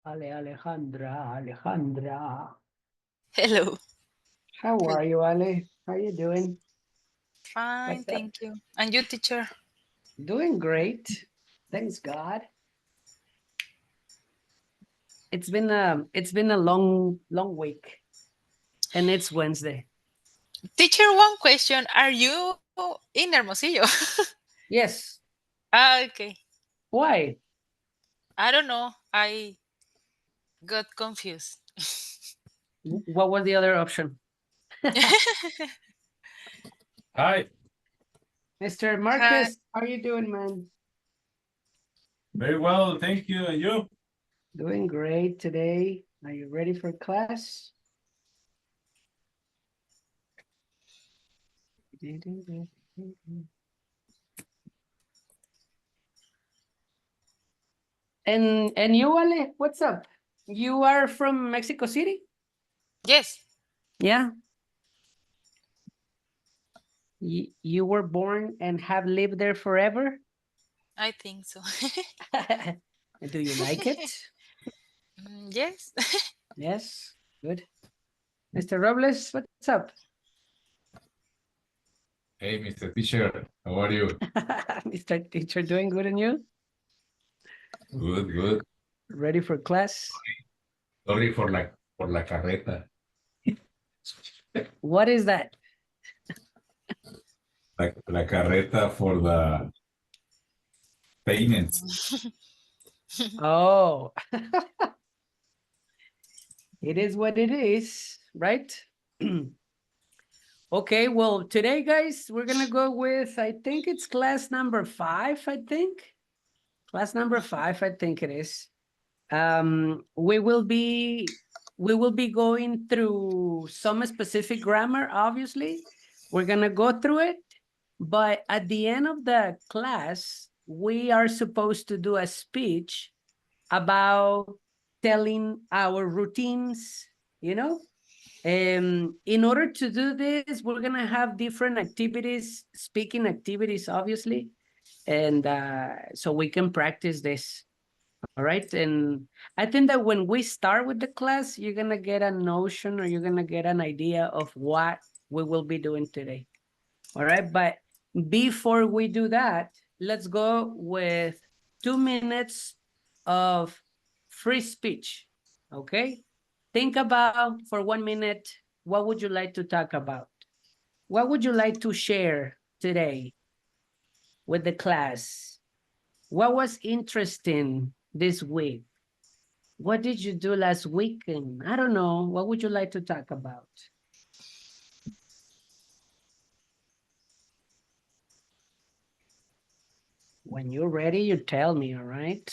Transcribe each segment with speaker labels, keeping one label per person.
Speaker 1: Alejandra.
Speaker 2: Hello.
Speaker 1: How
Speaker 2: Hello.
Speaker 1: are you, Ale? How you doing?
Speaker 2: Fine,
Speaker 1: What's up?
Speaker 2: thank you. And you, teacher?
Speaker 1: Doing great. Thanks God. It's been a long week, and it's Wednesday.
Speaker 2: Teacher, one question. Are you in Hermosillo?
Speaker 1: Yes.
Speaker 2: Okay.
Speaker 1: Why?
Speaker 2: I don't know. I got confused.
Speaker 1: What was the other option?
Speaker 3: Hi,
Speaker 1: Mr.
Speaker 2: Hi.
Speaker 1: Marcus, how you doing, man?
Speaker 3: very well, thank you. And you?
Speaker 1: Doing great today. Are you ready for class? And you, Ale, what's up? You are from Mexico City?
Speaker 2: Yes,
Speaker 1: Yeah. You were born and have lived there forever?
Speaker 2: I think so.
Speaker 1: Do you like it?
Speaker 2: Yes.
Speaker 1: Yes. Good. Mr. Robles, what's up?
Speaker 3: Hey, Mr. Teacher, how are you?
Speaker 1: Mr. Teacher, doing good and you?
Speaker 3: Good, good.
Speaker 1: Ready for class?
Speaker 3: Sorry for la carreta.
Speaker 1: What is that?
Speaker 3: La carreta for the payments.
Speaker 1: Oh, it is what it is, right? Okay, well, today, guys, we're gonna go with, I think it's class number 5, I think. Class number 5, I think it is. We will be going through some specific grammar, obviously. We're gonna go through it, but at the end of the class, we are supposed to do a speech about telling our routines, you know? In order to do this, we're gonna have different activities, speaking activities, obviously, and so we can practice this. All right. And I think that when we start with the class, you're going to get a notion or you're going to get an idea of what we will be doing today. All right. But before we do that, let's go with 2 minutes of free speech. Okay. Think about for 1 minute, what would you like to talk about? What would you like to share today with the class? What was interesting this week? What did you do last weekend? I don't know. What would you like to talk about? When you're ready, you tell me, all right?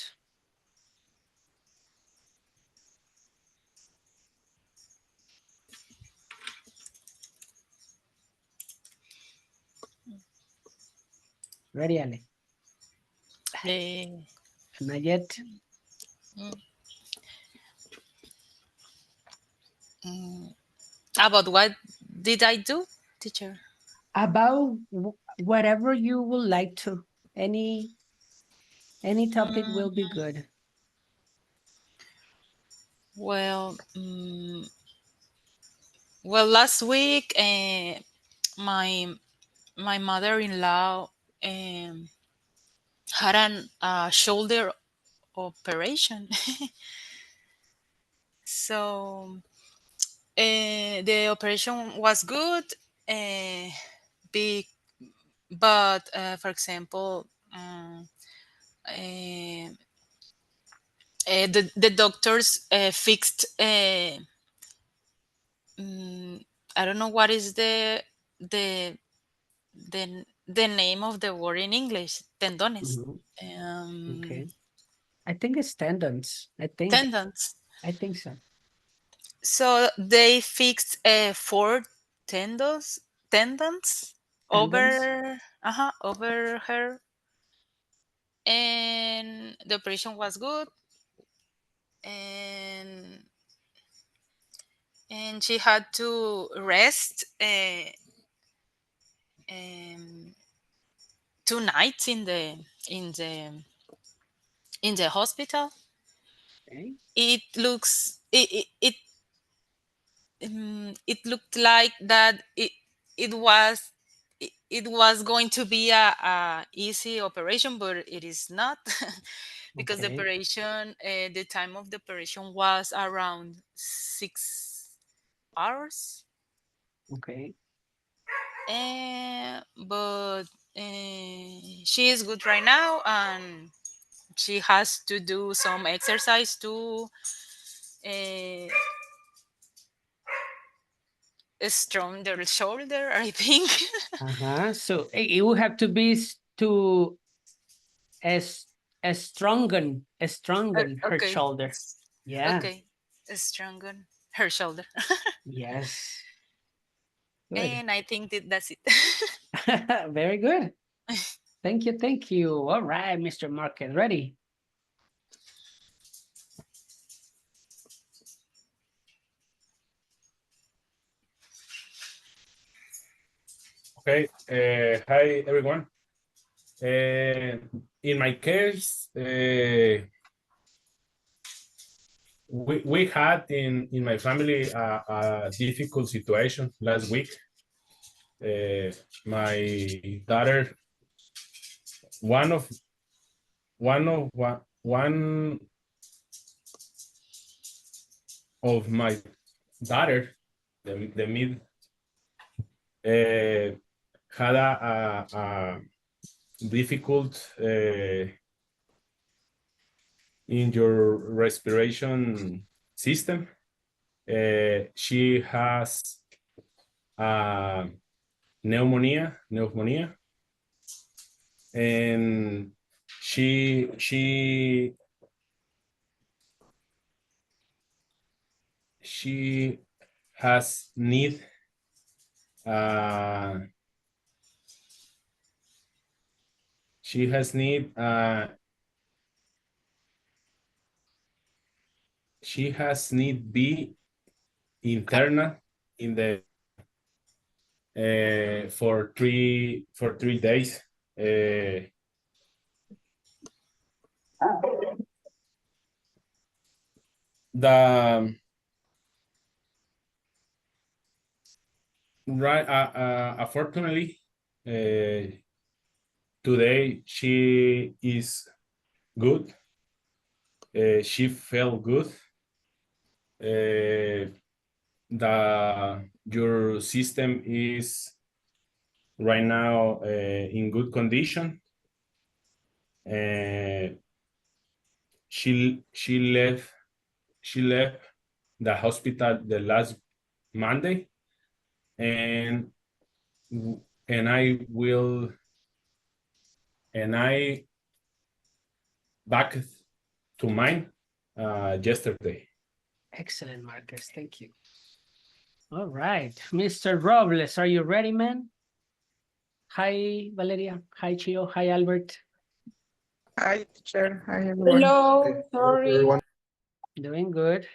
Speaker 1: Ready, Ale?
Speaker 2: Eh,
Speaker 1: Not yet.
Speaker 2: mm, mm. About what did I do, teacher?
Speaker 1: About whatever you would like to. Any topic
Speaker 2: Mm,
Speaker 1: will be good.
Speaker 2: well, well, last week, my my mother-in-law um, had an shoulder operation. So the operation was good, uh, big, but for example, uh, the doctors fixed. I don't know what is the name of the word in English. Tendones.
Speaker 1: Mhm.
Speaker 2: Um,
Speaker 1: Okay. I think it's tendons.
Speaker 2: Tendons.
Speaker 1: I think so.
Speaker 2: So they fixed four tendons
Speaker 1: Tendons.
Speaker 2: over her, and the operation was good, and she had to rest um, 2 nights in the in the hospital.
Speaker 1: Okay.
Speaker 2: it looks it looked like that it was it was going to be a easy operation, but it is not. Because the
Speaker 1: Okay.
Speaker 2: operation, the time of the operation was around 6 hours.
Speaker 1: Okay.
Speaker 2: But she is good right now, and she has to do some exercise to uh, strong their shoulder, I think.
Speaker 1: So it will have to be to as a strongen her
Speaker 2: Okay.
Speaker 1: shoulder. Yeah.
Speaker 2: Okay. Strong her shoulder.
Speaker 1: Yes. Good.
Speaker 2: And I think that's it.
Speaker 1: Very good. Thank you. Thank you. All right, Mr. Marquez, ready?
Speaker 3: Okay. Hi, everyone. In my case, we had in my family a difficult situation last week. My daughter, one of my daughter, the mid, had a difficult in your respiration system. She has pneumonia, and she has need she has need be internal in the for 3 days. The right unfortunately today she is good. She felt good. Your system is right now in good condition. She left the hospital the last Monday, and I back to mine yesterday.
Speaker 1: Excellent, Marcus. Thank you. All right, Mr. Robles, are you ready, man? Hi, Valeria. Hi, Chio. Hi, Albert.
Speaker 4: Hi, teacher. Hi, everyone.
Speaker 5: Hello, sorry.
Speaker 4: Everyone.
Speaker 1: Doing good.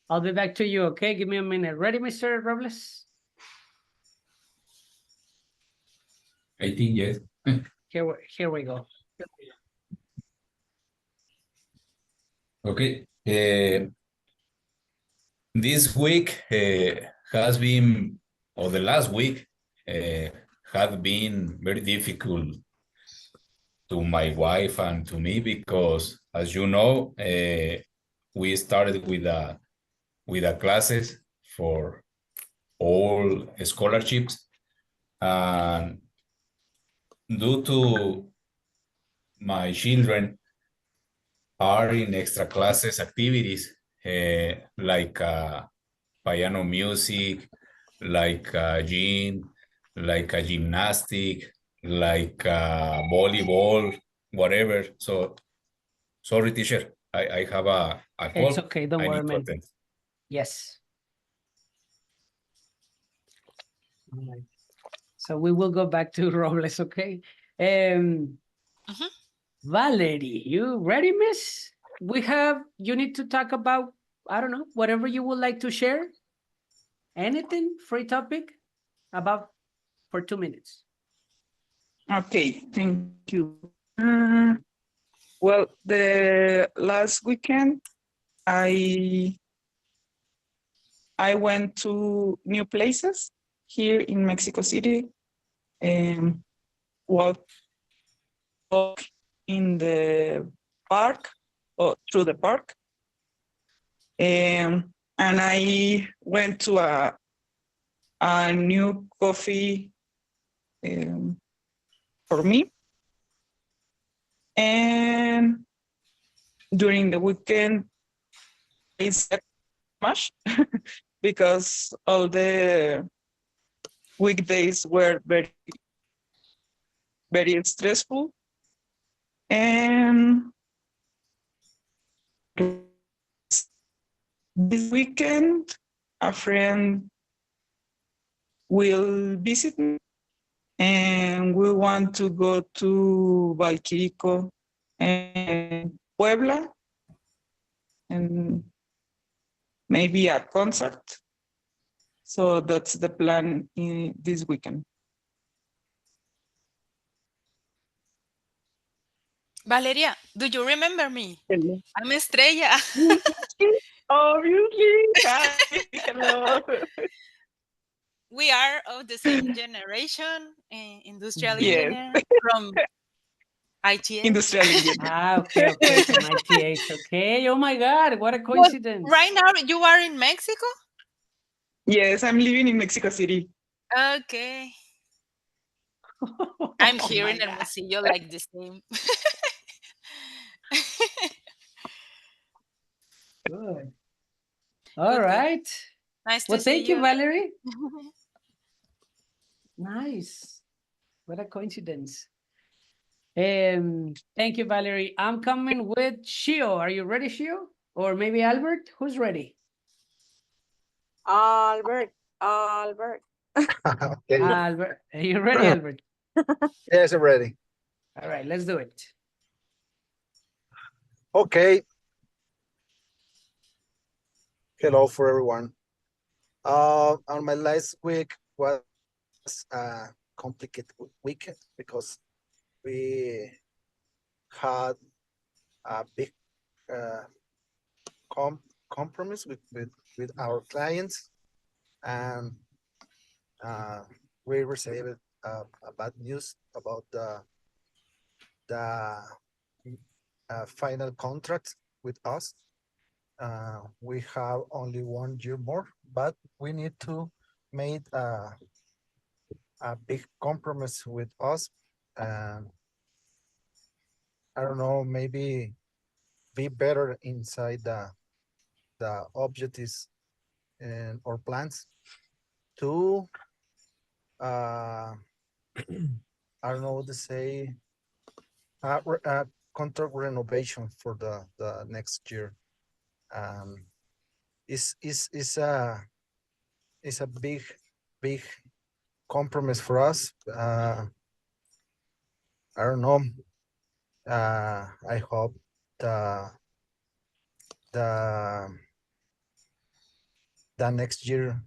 Speaker 1: I'll be back to you, okay? Give me a minute. Ready, Mr. Robles?
Speaker 6: I think yes.
Speaker 1: Here we go.
Speaker 6: Okay. This week has been, or the last week, had been very difficult to my wife and to me because, as you know, we started with the classes for all scholarships, and due to my children are in extra classes activities like piano music, like gym, like gymnastic, like volleyball, whatever. So sorry, teacher, I have a call.
Speaker 1: It's okay. Don't
Speaker 6: I
Speaker 1: worry,
Speaker 6: need to
Speaker 1: man.
Speaker 6: attend.
Speaker 1: Yes. All right. So we will go back to Robles, okay? Valerie, you ready, miss? You need to talk about, I don't know, whatever you would like to share. Anything, free topic, about for 2 minutes.
Speaker 4: Okay, thank you. Well, the last weekend I went to new places here in Mexico City and walked in the park or through the park. And I went to a new coffee for me. And during the weekend, I slept much because all the weekdays were very, very stressful. And this weekend, a friend will visit me and we want to go to Valquirico and Puebla and maybe a concert. So that's the plan in this weekend.
Speaker 2: Valeria, do you remember me?
Speaker 4: Hello.
Speaker 2: I'm Estrella.
Speaker 4: Obviously. Hi, hello.
Speaker 2: We are of the same generation, industrial
Speaker 4: Yes.
Speaker 2: engineer from ITH.
Speaker 4: Industrial engineer.
Speaker 1: Okay, okay, from ITH, okay. Oh my God, what a
Speaker 2: But
Speaker 1: coincidence.
Speaker 2: right now, you are in Mexico?
Speaker 4: Yes, I'm living in Mexico City.
Speaker 2: Okay. I'm
Speaker 1: Oh
Speaker 2: here
Speaker 1: my
Speaker 2: in
Speaker 1: God.
Speaker 2: Hermosillo, like the same.
Speaker 1: Good. All
Speaker 2: Good, good.
Speaker 1: right.
Speaker 2: Nice
Speaker 1: Well,
Speaker 2: to see
Speaker 1: thank you,
Speaker 2: you.
Speaker 1: Valerie. Nice. What a coincidence. Thank you, Valerie. I'm coming with Shio. Are you ready, Shio? Or maybe Albert? Who's ready?
Speaker 5: Albert.
Speaker 7: Okay.
Speaker 1: Albert. Are you ready, Albert?
Speaker 7: Yes, I'm ready.
Speaker 1: All right, let's do it.
Speaker 7: Okay. Hello for everyone. On my last week was a complicated week because we had a big compromise with our clients, and we received a bad news about the final contract with us. We have only 1 year more, but we need to make a big compromise with us. And I don't know, maybe be better inside the objectives and or plans to I don't know what to say, contract renovation for the next year. Is a big compromise for us. I don't know. I hope the next year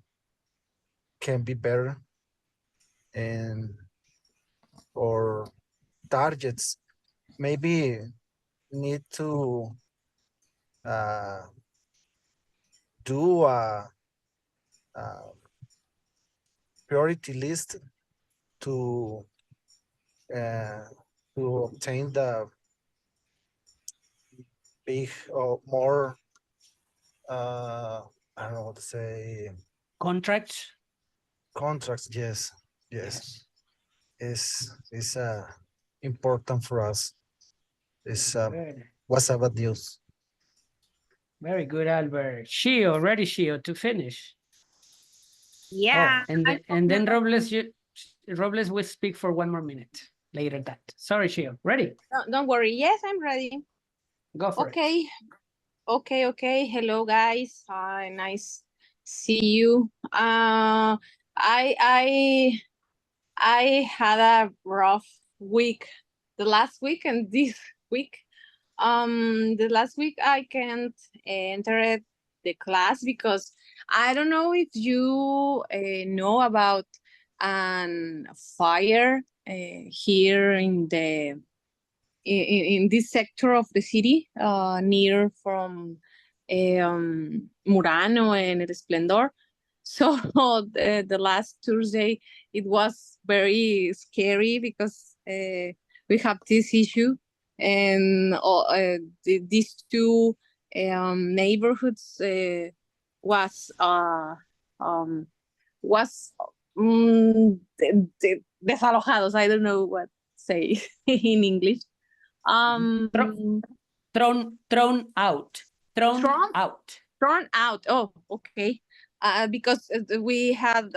Speaker 7: can be better, and or targets maybe need to do a priority list to obtain the big or more I don't know what to say,
Speaker 1: Contracts?
Speaker 7: contracts. Yes. Is important for us. Is
Speaker 1: Good.
Speaker 7: what's about news?
Speaker 1: Very good, Albert. Shio, ready, Shio, to finish.
Speaker 5: Yeah.
Speaker 1: Oh, and then Robles, Robles will speak for 1 more minute later that. Sorry, Shio. Ready?
Speaker 5: Don't worry. Yes, I'm ready.
Speaker 1: Go for it.
Speaker 5: Okay. Hello, guys. Nice see you. I had a rough week. The last week and this week. The last week I can't enter the class because I don't know if you know about an fire here in the in this sector of the city near from Murano and El Esplendor. So the last Tuesday, it was very scary because we have this issue, and these two neighborhoods was desalojados. I don't know what to say in English.
Speaker 1: Thrown out. Thrown out.
Speaker 5: Thrown out. Oh, okay. Because we had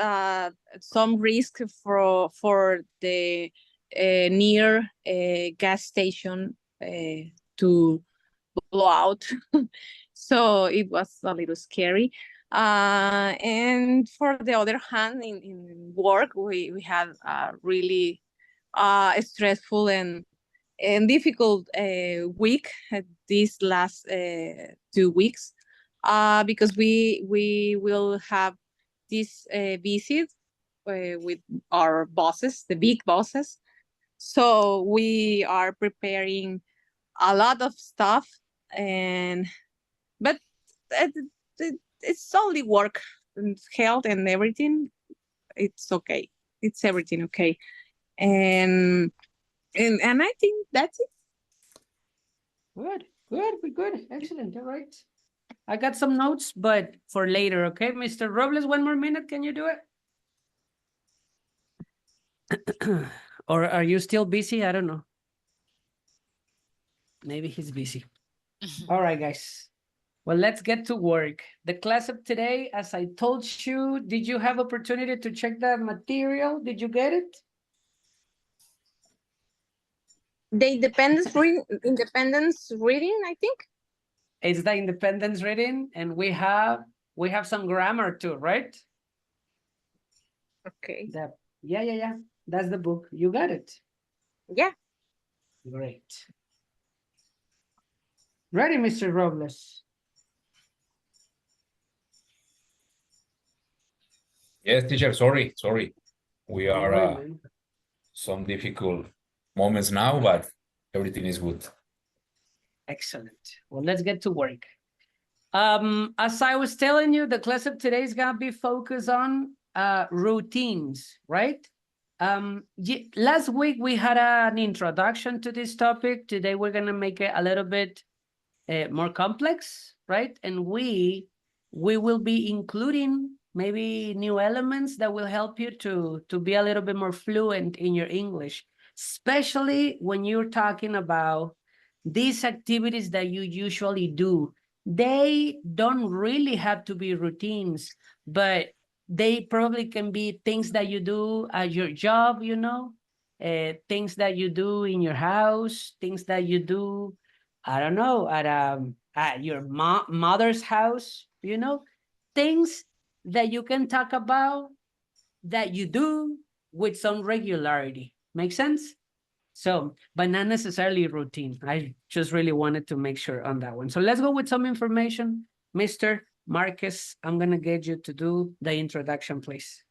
Speaker 5: some risk for the near gas station to blow out. So it was a little scary. And for the other hand, in work, we had a really stressful and difficult week these last 2 weeks, because we will have this visit with our bosses, the big bosses. So we are preparing a lot of stuff, but it's only work and health and everything. It's okay. It's everything okay. And I think that's it.
Speaker 1: Good. Excellent. All right. I got some notes, but for later, okay? Mr. Robles, 1 more minute. Can you do it? Or are you still busy? I don't know. Maybe he's busy. All right, guys. Well, let's get to work. The class of today, as I told you, did you have opportunity to check the material? Did you get it?
Speaker 5: The independence reading, I think.
Speaker 1: It's the independence reading, and we have some grammar too, right?
Speaker 5: Okay.
Speaker 1: Yeah. That's the book. You got it.
Speaker 5: Yeah.
Speaker 1: Great. Ready, Mr. Robles?
Speaker 6: Yes, teacher, sorry. We
Speaker 1: Don't worry,
Speaker 6: are
Speaker 1: man.
Speaker 6: some difficult moments now, but everything is good.
Speaker 1: Excellent. Well, let's get to work. As I was telling you, the class of today is gonna be focused on routines, right? Last week we had an introduction to this topic. Today we're gonna make it a little bit more complex, right? And we will be including maybe new elements that will help you to be a little bit more fluent in your English, especially when you're talking about these activities that you usually do. They don't really have to be routines, but they probably can be things that you do at your job, you know, things that you do in your house, things that you do, I don't know, at your mother's house, you know, things that you can talk about that you do with some regularity. Make sense? So, but not necessarily routine. I just really wanted to make sure on that one. So let's go with some information. Mr. Marcus, I'm going to get you to do the introduction, please.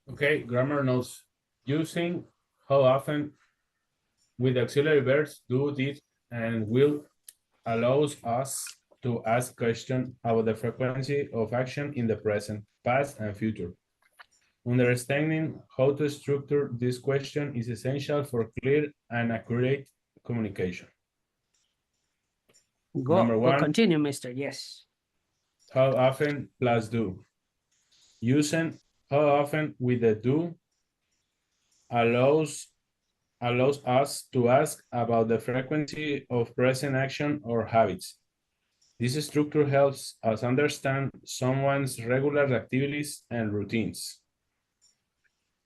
Speaker 3: Okay, grammar notes. Using how often with auxiliary verbs do this and will allows us to ask questions about the frequency of action in the present, past, and future. Understanding how to structure this question is essential for clear and accurate communication. Number one,
Speaker 1: continue, Mr. Yes.
Speaker 3: How often plus do. Using how often with the do allows us to ask about the frequency of present action or habits. This structure helps us understand someone's regular activities and routines.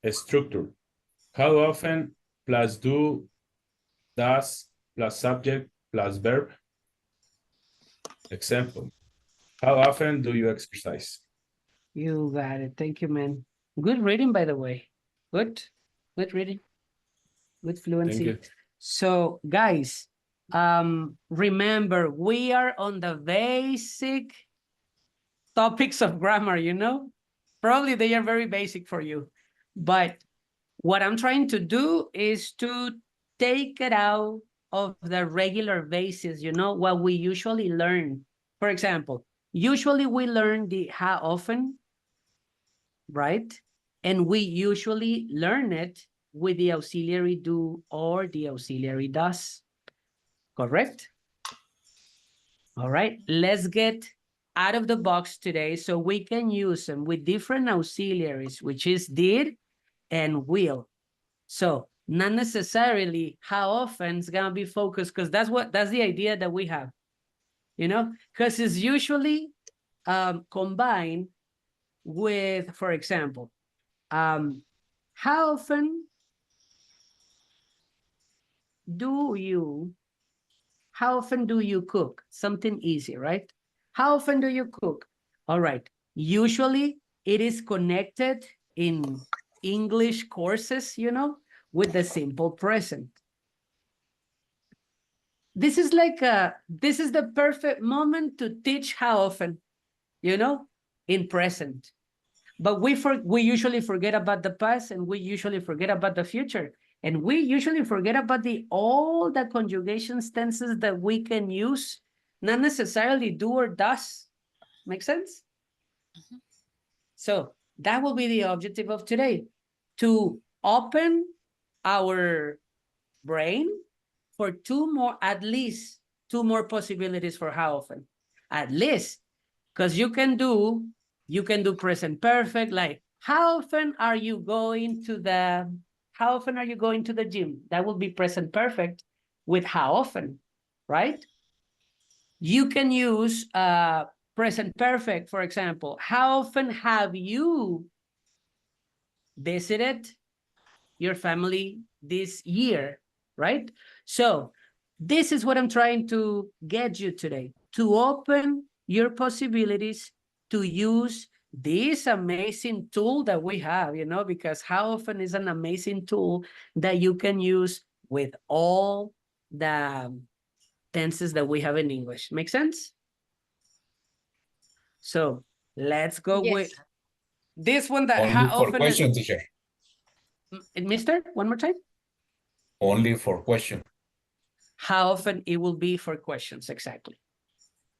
Speaker 3: A structure. How often plus do, does, plus subject, plus verb. Example. How often do you exercise?
Speaker 1: You got it. Thank you, man. Good reading, by the way. Good reading. Good fluency.
Speaker 3: Thank you.
Speaker 1: So, guys, remember, we are on the basic topics of grammar, you know? Probably they are very basic for you. But what I'm trying to do is to take it out of the regular basis, you know, what we usually learn. For example, usually we learn the how often, right? And we usually learn it with the auxiliary do or the auxiliary does, correct? All right, let's get out of the box today so we can use them with different auxiliaries, which is did and will. So not necessarily how often it's gonna be focused, because that's the idea that we have, you know, because it's usually combined with, for example, how often do you cook? Something easy, right? How often do you cook? All right. Usually it is connected in English courses, you know, with the simple present. This is like this is the perfect moment to teach how often, you know, in present. But we usually forget about the past, and we usually forget about the future. And we usually forget about all the conjugation tenses that we can use, not necessarily do or does. Make sense?
Speaker 2: Mhm.
Speaker 1: So that will be the objective of today, to open our brain for at least two more possibilities for how often. At least, because you can do present perfect, like how often are you going to the gym? That will be present perfect with how often, right? You can use present perfect, for example. How often have you visited your family this year, right? So this is what I'm trying to get you today, to open your possibilities to use this amazing tool that we have, you know, because how often is an amazing tool that you can use with all the tenses that we have in English. Make sense? So let's go with
Speaker 5: Yes.
Speaker 1: this one, that
Speaker 6: Only
Speaker 1: how
Speaker 6: for
Speaker 1: often
Speaker 6: question, teacher.
Speaker 1: Mister, one more time.
Speaker 6: Only for question.
Speaker 1: How often it will be for questions, exactly,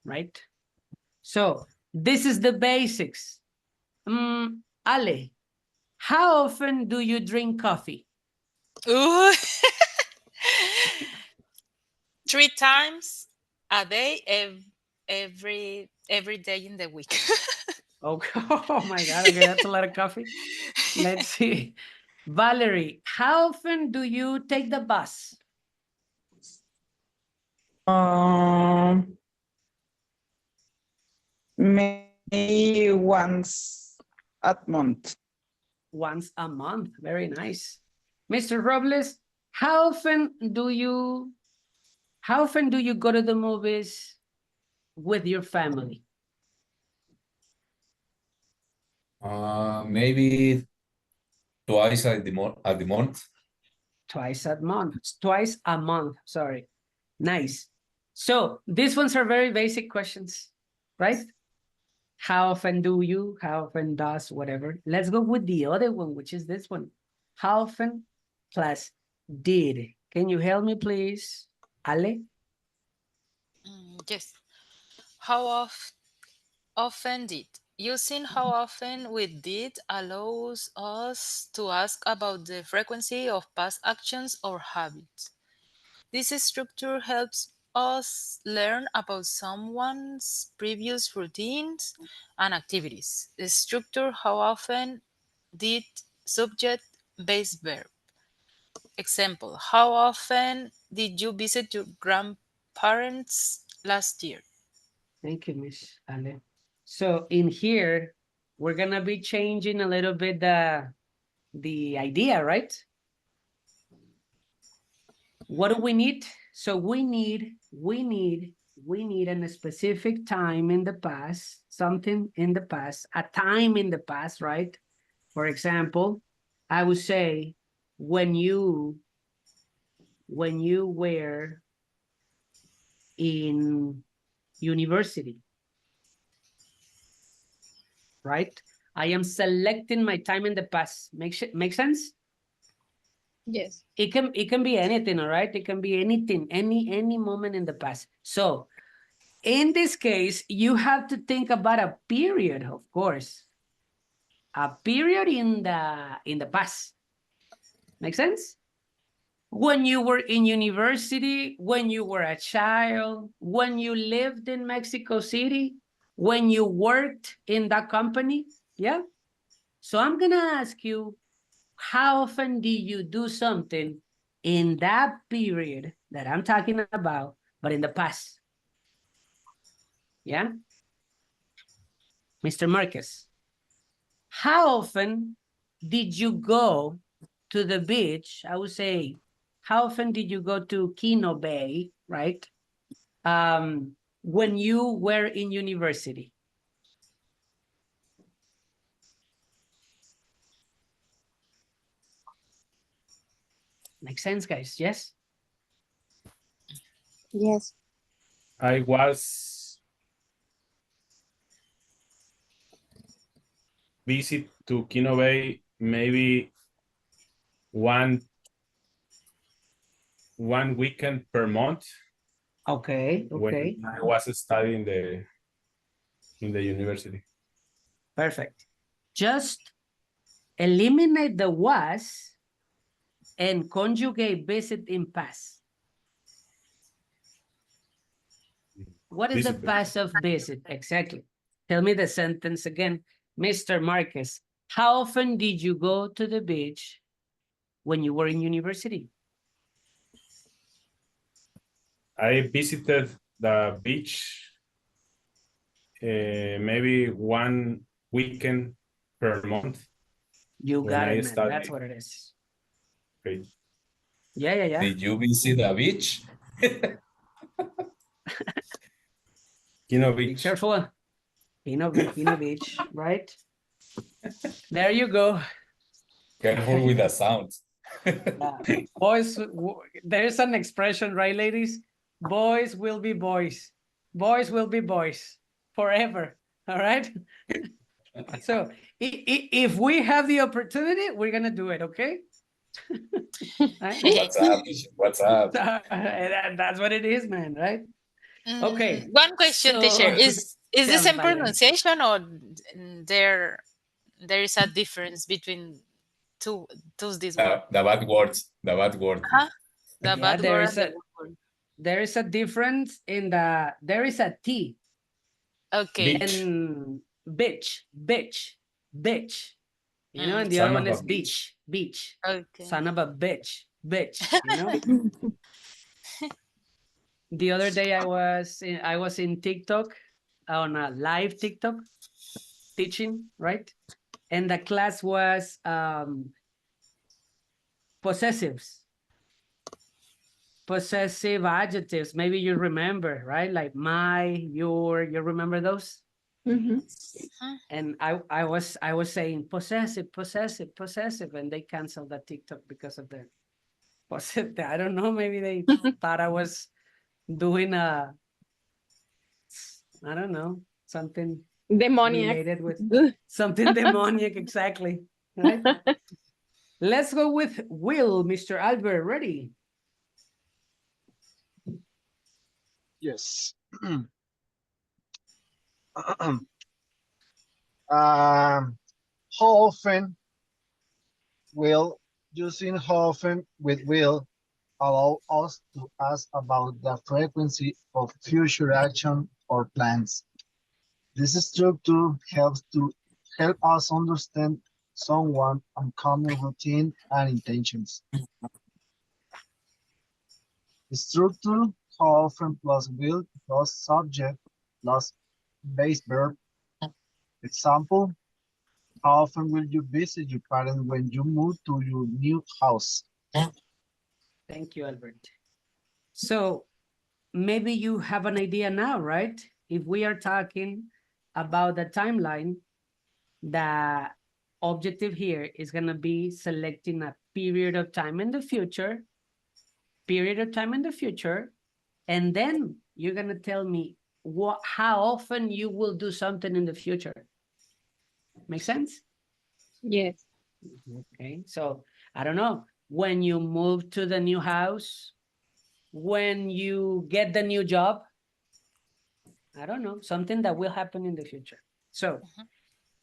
Speaker 1: right? So this is the basics. Ale, how often do you drink coffee?
Speaker 2: Ooh. 3 times a day, every day in the week.
Speaker 1: Oh, oh my God, okay, that's a lot of coffee. Let's see. Valerie, how often do you take the bus?
Speaker 4: Maybe once a month.
Speaker 1: Once a month, very nice. Mr. Robles, how often do you go to the movies with your family?
Speaker 6: Maybe twice at the month.
Speaker 1: Twice a month, sorry. Nice. So these ones are very basic questions, right? How often do you, how often does, whatever. Let's go with the other one, which is this one. How often plus did. Can you help me, please? Ale?
Speaker 2: Yes. How often did? Using how often with did allows us to ask about the frequency of past actions or habits. This structure helps us learn about someone's previous routines and activities. The structure how often did subject base verb. Example, how often did you visit your grandparents last year?
Speaker 1: Thank you, Miss Ale. So in here, we're gonna be changing a little bit the idea, right? What do we need? So we need a specific time in the past, something in the past, a time in the past, right? For example, I would say when you were in university, right? I am selecting my time in the past. Make sense?
Speaker 5: Yes.
Speaker 1: It can be anything, all right? It can be anything, any moment in the past. So in this case, you have to think about a period, of course. A period in the past. Make sense? When you were in university, when you were a child, when you lived in Mexico City, when you worked in that company, yeah? So I'm gonna ask you, how often do you do something in that period that I'm talking about, but in the past? Yeah? Mr. Marquez, how often did you go to the beach? I would say, how often did you go to Kino Bay, right? When you were in university? Makes sense, guys, yes?
Speaker 5: Yes.
Speaker 3: I was visit to Kino Bay maybe one weekend per month
Speaker 1: Okay, okay,
Speaker 3: when I was studying in the university.
Speaker 1: perfect. Just eliminate the was and conjugate visit in past. What is the
Speaker 3: Visit.
Speaker 1: past of visit? Exactly. Tell me the sentence again. Mr. Marquez, how often did you go to the beach when you were in university?
Speaker 3: I visited the beach maybe one weekend per month.
Speaker 1: You
Speaker 3: When
Speaker 1: got
Speaker 3: I
Speaker 1: it, man.
Speaker 3: studied.
Speaker 1: That's what it is.
Speaker 3: Okay.
Speaker 1: Yeah.
Speaker 6: Did you visit the beach?
Speaker 3: Kino
Speaker 1: Be
Speaker 3: Beach.
Speaker 1: careful. Pino Beach, right? There you go.
Speaker 6: Careful with the sounds.
Speaker 1: Yeah. Boys, there's an expression, right, ladies? Boys will be boys. Boys will be boys forever. All right. So if we have the opportunity, we're gonna do it. Okay. Right?
Speaker 6: What's up? What's up?
Speaker 1: That's what it is, man. Right. Okay.
Speaker 2: One question, teacher.
Speaker 1: So
Speaker 2: Is the
Speaker 1: tell me,
Speaker 2: same
Speaker 1: Valerie.
Speaker 2: pronunciation or there is a difference between two these words?
Speaker 6: The bad words. The bad word.
Speaker 2: Uh-huh. The
Speaker 1: Yeah,
Speaker 2: bad word and the good word.
Speaker 1: there is a difference in there is a T
Speaker 2: Okay.
Speaker 3: Beach.
Speaker 1: in bitch. You know, and the
Speaker 3: Son
Speaker 1: other one
Speaker 3: of a
Speaker 1: is beach.
Speaker 2: Okay.
Speaker 1: Son of a bitch. You know. The other day I was in TikTok on a live TikTok teaching, right? And the class was possessives. Possessive adjectives. Maybe you remember, right? Like my, your, you remember those?
Speaker 5: Mm-hmm.
Speaker 1: And I was saying possessive, and they canceled the TikTok because of the possessive. I don't know, maybe they thought I was doing I don't know, something
Speaker 5: Demoniac.
Speaker 1: related with something demoniac, exactly. Right? Let's go with Will, Mr. Albert. Ready?
Speaker 7: Yes. How often will how often will allow us to ask about the frequency of future action or plans. This structure helps to help us understand someone uncommon routine and intentions. The structure how often plus will plus subject plus base verb. Example, how often will you visit your parents when you move to your new house?
Speaker 1: Thank you, Albert. So maybe you have an idea now, right? If we are talking about the timeline, the objective here is going to be selecting a period of time in the future, and then you're going to tell me how often you will do something in the future. Make sense?
Speaker 5: Yes.
Speaker 1: Okay, so I don't know. when you move to the new house, when you get the new job. I don't know, something that will happen in the future. So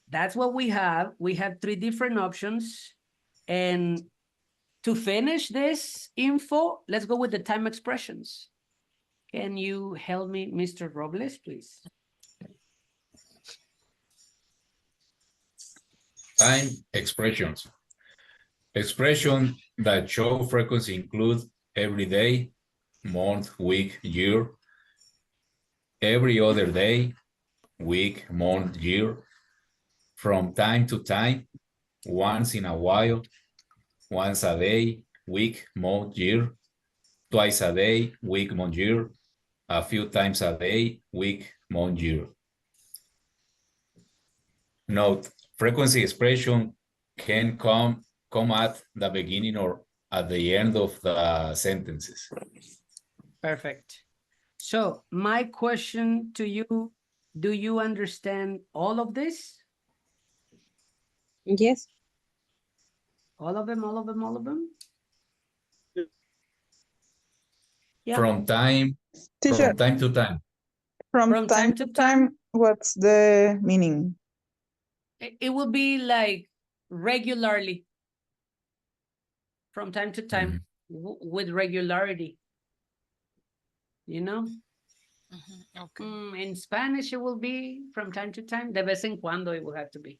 Speaker 1: that's what we have. We have 3 different options. And to finish this info, let's go with the time expressions. Can you help me, Mr. Robles, please?
Speaker 6: Time expressions. Expression that show frequency include every day, month, week, year, every other day, week, month, year, from time to time, once in a while, once a day, week, month, year, twice a day, week, month, year, a few times a day, week, month, year. Note, frequency expression can come at the beginning or at the end of the sentences.
Speaker 1: Perfect. So my question to you, do you understand all of this?
Speaker 5: Yes.
Speaker 1: All of them, all of them, all of them? Yeah.
Speaker 6: From time
Speaker 4: Teacher,
Speaker 6: to time.
Speaker 4: from time to time, what's the meaning?
Speaker 1: It will be like regularly. From time to time, with regularity. You know?
Speaker 2: Okay.
Speaker 1: In Spanish, it will be from time to time. De vez en cuando it will have to be.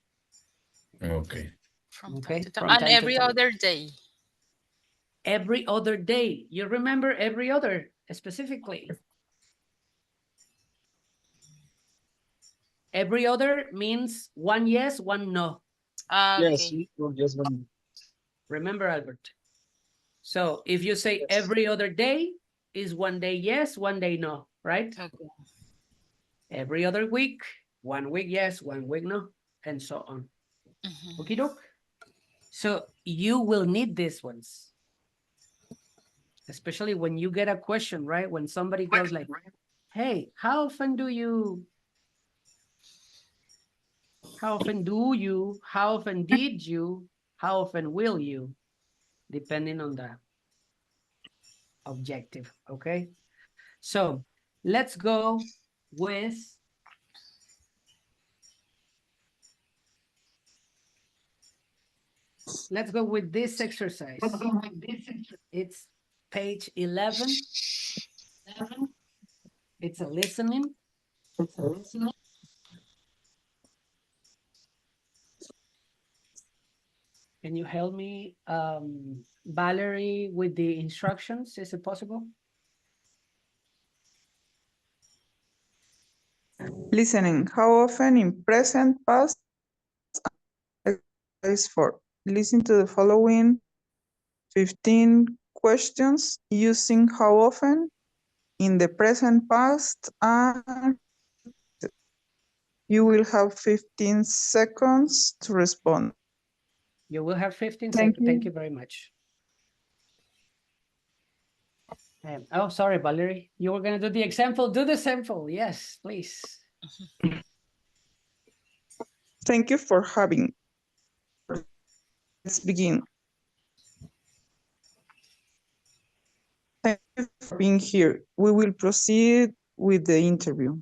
Speaker 6: Okay.
Speaker 2: From
Speaker 1: Okay,
Speaker 2: time to time.
Speaker 1: from
Speaker 2: And
Speaker 1: time to
Speaker 2: every
Speaker 1: time.
Speaker 2: other day.
Speaker 1: Every other day. You remember every other specifically. Every other means one yes, one no.
Speaker 7: Yes,
Speaker 2: Okay.
Speaker 7: just one.
Speaker 1: Remember, Albert. So if you say every other day is one day yes, one day no, right?
Speaker 2: Okay.
Speaker 1: Every other week, 1 week yes, 1 week no, and so on. Okie doke. So you will need these ones. Especially when you get a question, right? When somebody goes like, hey, how often do you, how often did you, how often will you? Depending on the objective, okay? So let's go with this exercise. It's page 11. It's a listening. Can you help me, Valerie, with the instructions? Is it possible?
Speaker 4: Listening. How often in present, past, is for listen to the following 15 questions using how often in the present, past, and you will have 15 seconds to respond.
Speaker 1: You will have 15
Speaker 4: Thank
Speaker 1: seconds. Thank
Speaker 4: you.
Speaker 1: you very much. Oh, sorry, Valerie. You were going to do the example. Do the sample. Yes, please.
Speaker 4: Thank you for having. Let's begin. Thank you for being here. We will proceed with the interview.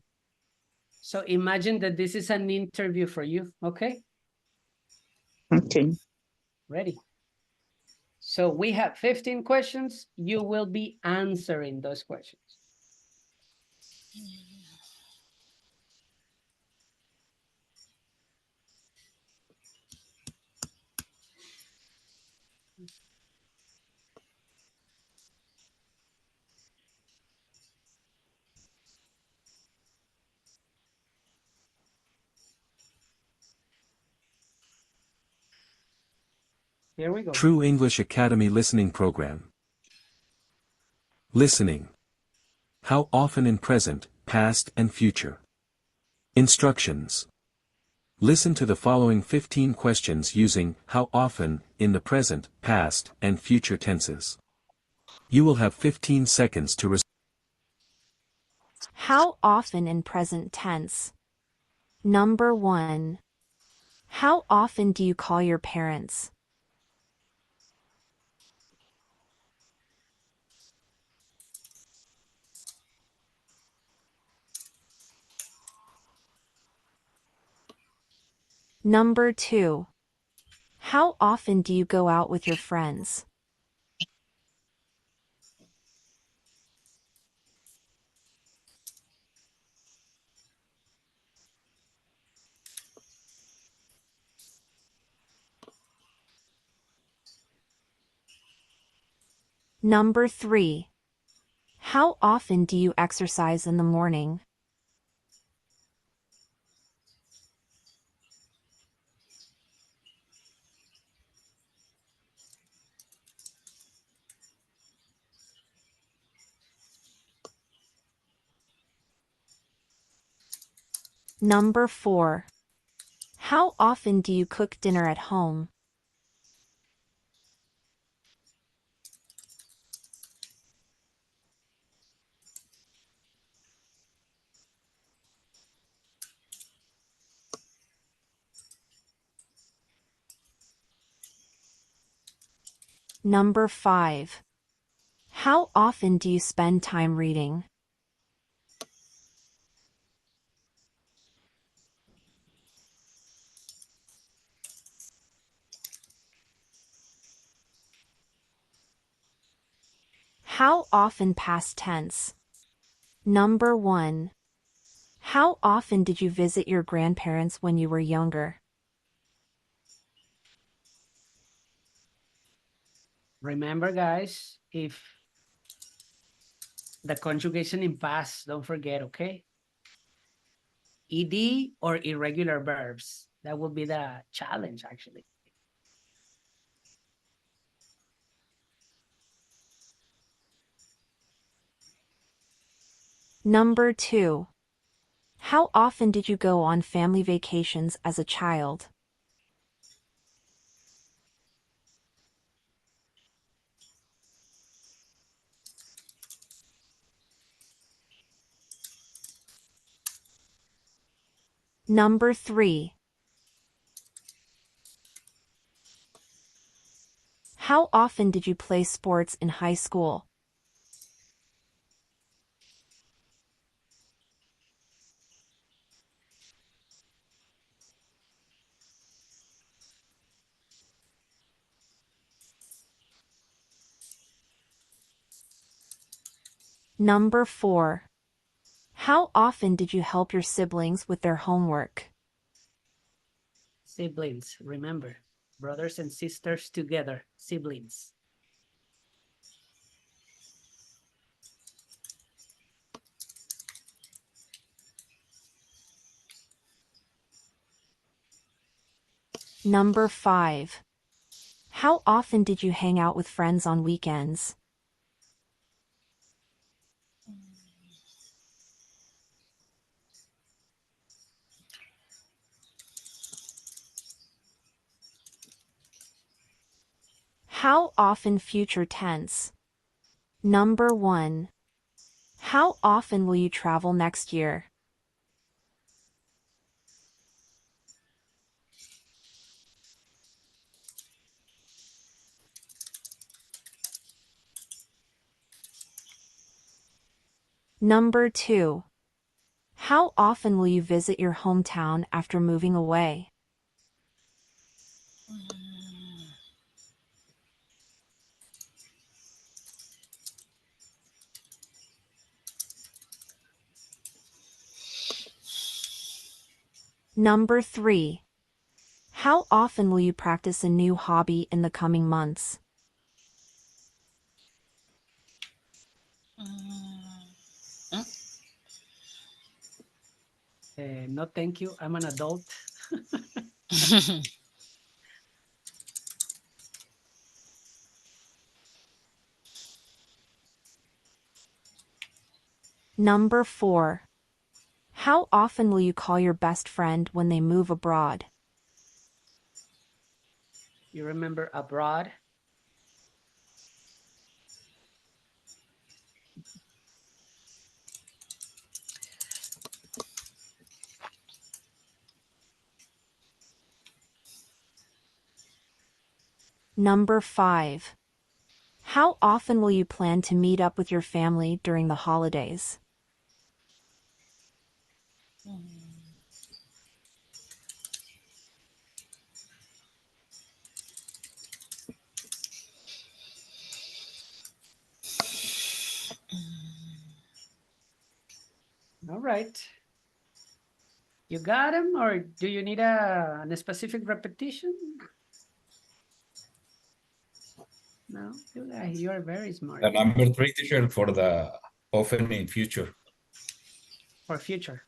Speaker 1: So imagine that this is an interview for you. Okay,
Speaker 4: Okay.
Speaker 1: ready. So we have 15 questions. You will be answering those questions. Here we go.
Speaker 8: True English Academy Listening Program. Listening. How often in present, past, and future? Instructions. Listen to the following 15 questions using how often in the present, past, and future tenses. You will have 15 seconds to respond.
Speaker 9: How often in present tense? Number 1. How often do you call your parents? Number 2. How often do you go out with your friends? Number 3. How often do you exercise in the morning? Number 4. How often do you cook dinner at home? Number 5. How often do you spend time reading? How often past tense? Number 1. How often did you visit your grandparents when you were younger?
Speaker 1: Remember, guys, if the conjugation in past, don't forget, okay? ED or irregular verbs. That will be the challenge, actually.
Speaker 9: Number 2. How often did you go on family vacations as a child? Number 3. How often did you play sports in high school? Number 4. How often did you help your siblings with their homework?
Speaker 1: Siblings, remember. Brothers and sisters together, siblings.
Speaker 9: Number 5. How often did you hang out with friends on weekends? How often future tense? Number 1. How often will you travel next year? Number 2. How often will you visit your hometown after moving away? Number 3. How often will you practice a new hobby in the coming months?
Speaker 1: No, thank you. I'm an adult.
Speaker 9: Number 4. How often will you call your best friend when they move abroad?
Speaker 1: You remember abroad?
Speaker 9: Number 5. How often will you plan to meet up with your family during the holidays?
Speaker 1: right. You got him, or do you need a specific repetition? No, you are very smart.
Speaker 6: The number 3 teacher for the often in future.
Speaker 1: For future.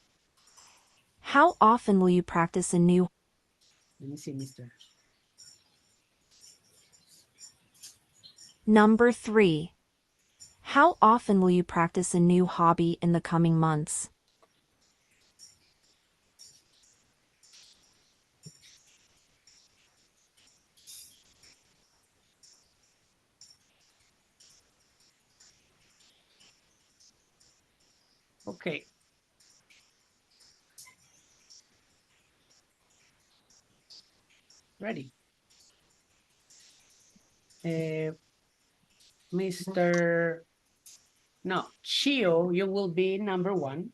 Speaker 9: How often will you practice a new?
Speaker 1: Let me see, mister.
Speaker 9: Number 3. How often will you practice a new hobby in the coming months?
Speaker 1: Okay. Ready. Mr. No, Chio, you will be number 1.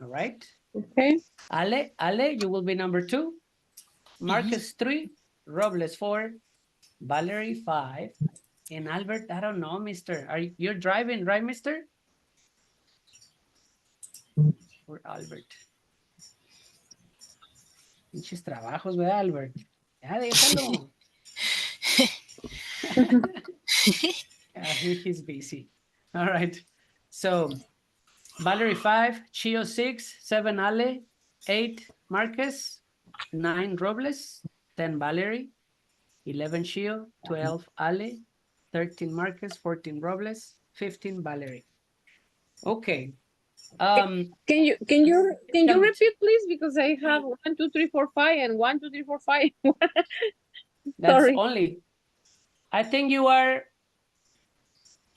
Speaker 1: All right.
Speaker 5: Okay.
Speaker 1: Ale, you will be number 2. Marcus 3. Robles 4. Valerie 5. And Albert, I don't know, mister. You're driving, right, mister? Or Albert. Pinches trabajos, ¿verdad, Albert? Ya déjalo. He's busy. All right. So, Valerie 5, Chio 6, 7 Ale, 8 Marcus, 9 Robles, 10 Valerie, 11 Chio, 12 Ale, 13 Marcus, 14 Robles, 15 Valerie. Okay.
Speaker 5: Can you
Speaker 1: Um,
Speaker 5: repeat, please? Because I have 1, 2, 3, 4, 5, and 1, 2, 3, 4, 5.
Speaker 1: That's
Speaker 5: Sorry.
Speaker 1: only. I think you are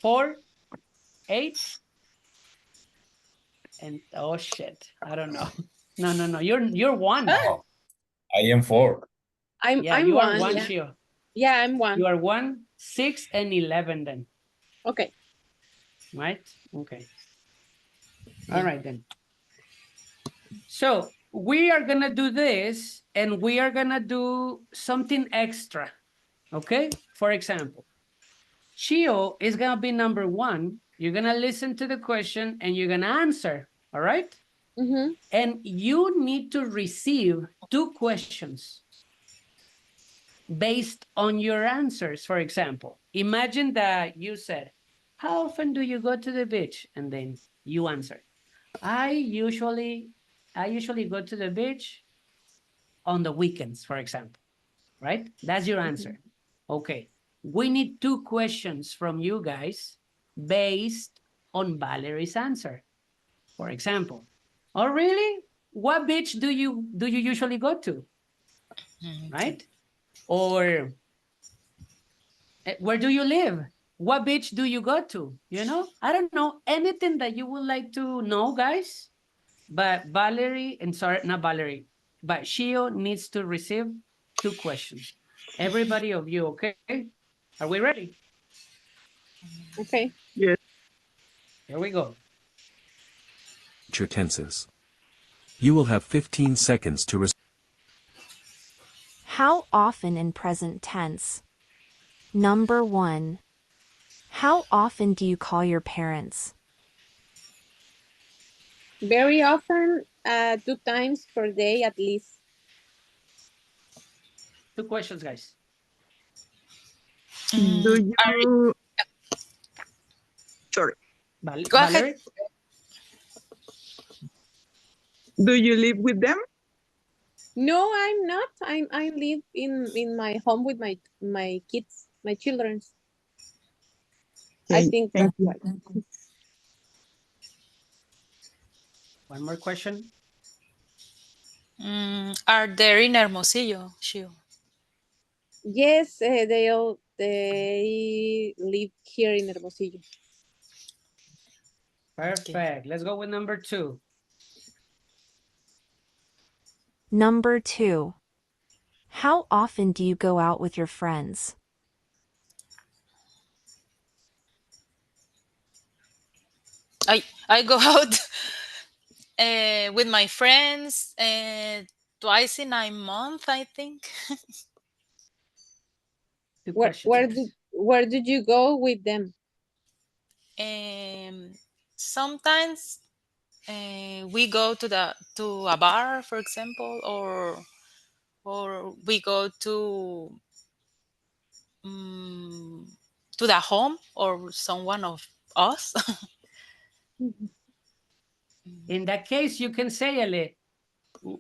Speaker 1: 4, 8, and oh shit, I don't know. No. You're 1.
Speaker 6: Oh, I am 4.
Speaker 5: I'm
Speaker 1: You are
Speaker 5: 1.
Speaker 1: 1,
Speaker 5: Yeah.
Speaker 1: Chio.
Speaker 5: Yeah, I'm 1.
Speaker 1: You are 1, 6, and 11 then.
Speaker 5: Okay.
Speaker 1: Right? Okay. All right then. So we are gonna do this, and we are gonna do something extra. Okay? For example, Chio is gonna be number 1. You're gonna listen to the question and you're gonna answer. All right?
Speaker 5: Mm-hmm.
Speaker 1: And you need to receive 2 questions based on your answers. For example, imagine that you said, how often do you go to the beach? And then you answer, I usually go to the beach on the weekends, for example, right? That's your answer. Okay. We need 2 questions from you guys based on Valerie's answer. For example, oh really? What beach do you usually go to? Right? Or where do you live? What beach do you go to? You know, I don't know, anything that you would like to know, guys. But Valerie, and sorry, not Valerie, but Shio needs to receive 2 questions. Everybody of you, okay? Are we ready?
Speaker 5: Okay.
Speaker 4: Yes.
Speaker 1: Here we go.
Speaker 8: Future tenses. You will have 15 seconds to respond.
Speaker 9: How often in present tense? Number 1. How often do you call your parents?
Speaker 5: Very often, 2 times per day at least.
Speaker 1: 2 questions, guys.
Speaker 4: Do you... Sorry.
Speaker 2: Go ahead.
Speaker 1: Valerie?
Speaker 4: Do you live with them?
Speaker 5: No, I'm not. I live in my home with my kids, my children. I
Speaker 4: Okay,
Speaker 5: think
Speaker 4: thank
Speaker 5: that's
Speaker 4: you.
Speaker 5: right.
Speaker 1: One more question.
Speaker 2: Are they in Hermosillo, Shio?
Speaker 5: Yes, they live here in Hermosillo.
Speaker 1: Perfect.
Speaker 2: Okay.
Speaker 1: Let's go with number 2.
Speaker 9: Number 2. How often do you go out with your friends?
Speaker 2: I go out with my friends twice in a month, I think.
Speaker 1: 2
Speaker 5: Where
Speaker 1: questions,
Speaker 5: where
Speaker 1: guys.
Speaker 5: did where did you go with them?
Speaker 2: Sometimes we go to a bar, for example, or we go to the home or someone of us.
Speaker 1: In that case, you can say, Ale,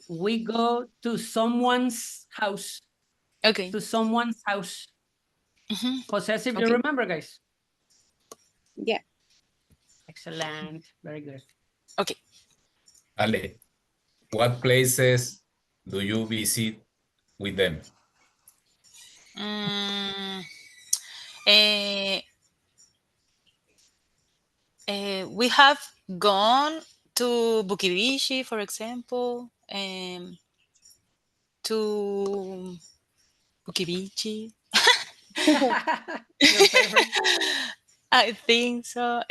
Speaker 1: we go to someone's house.
Speaker 2: Okay.
Speaker 1: To someone's house. Possessive, you
Speaker 2: Okay.
Speaker 1: remember, guys?
Speaker 5: Yeah.
Speaker 1: Excellent. Very good.
Speaker 2: Okay.
Speaker 6: Ale, what places do you visit with them?
Speaker 2: We have gone to Bukibishi, for example, to Bukibishi.
Speaker 1: Your favorite?
Speaker 2: I think so.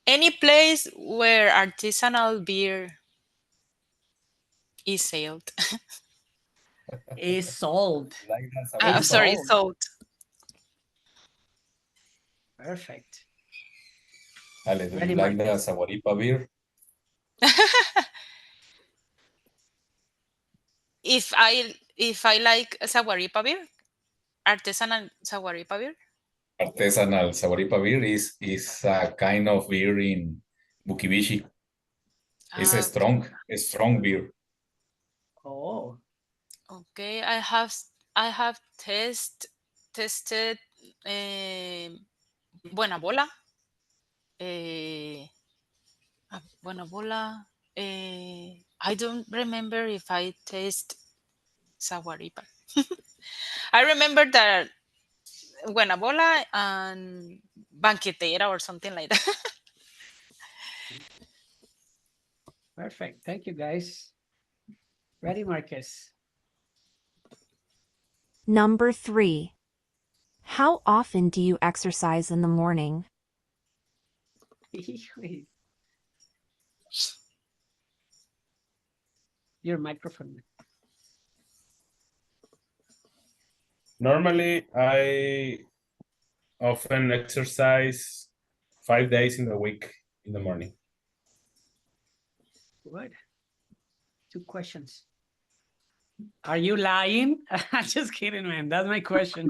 Speaker 2: Any place where artisanal beer is sold.
Speaker 1: Is sold.
Speaker 6: Like that,
Speaker 1: Is
Speaker 2: Sorry,
Speaker 1: sold.
Speaker 2: sold.
Speaker 1: Perfect.
Speaker 6: Ale, do
Speaker 1: Ready,
Speaker 6: you like the
Speaker 1: Marcus?
Speaker 6: Saguaripa beer?
Speaker 2: If I like Saguaripa beer, artisanal Saguaripa beer.
Speaker 6: Artisanal Saguaripa beer is a kind of beer in Bukibishi. It's a strong beer.
Speaker 1: Oh.
Speaker 2: Okay, I have tested Buena Bola. Buena Bola. I don't remember if I taste Saguaripa. I remember that Buena Bola and Banquetera or something like that.
Speaker 1: Perfect. Thank you, guys. Ready, Marcus?
Speaker 9: Number 3. How often do you exercise in the morning?
Speaker 1: Your microphone.
Speaker 3: Normally, I often exercise 5 days in the week in the morning.
Speaker 1: Good. 2 questions. Are you lying? I'm just kidding, man. That's my question.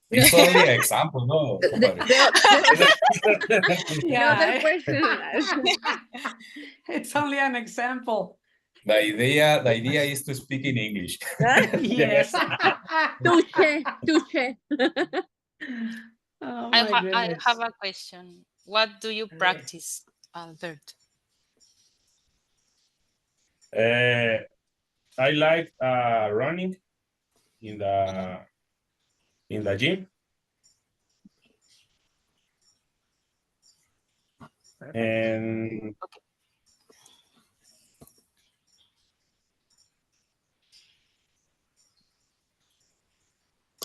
Speaker 6: It's only an example, no?
Speaker 5: The other question.
Speaker 1: It's only an example.
Speaker 6: The idea is to speak in English.
Speaker 1: Yes.
Speaker 5: Touche.
Speaker 1: Oh my
Speaker 2: I
Speaker 1: goodness.
Speaker 2: have a question. What do you
Speaker 1: Okay.
Speaker 2: practice, Albert?
Speaker 3: I like running in the gym.
Speaker 1: Perfect.
Speaker 3: And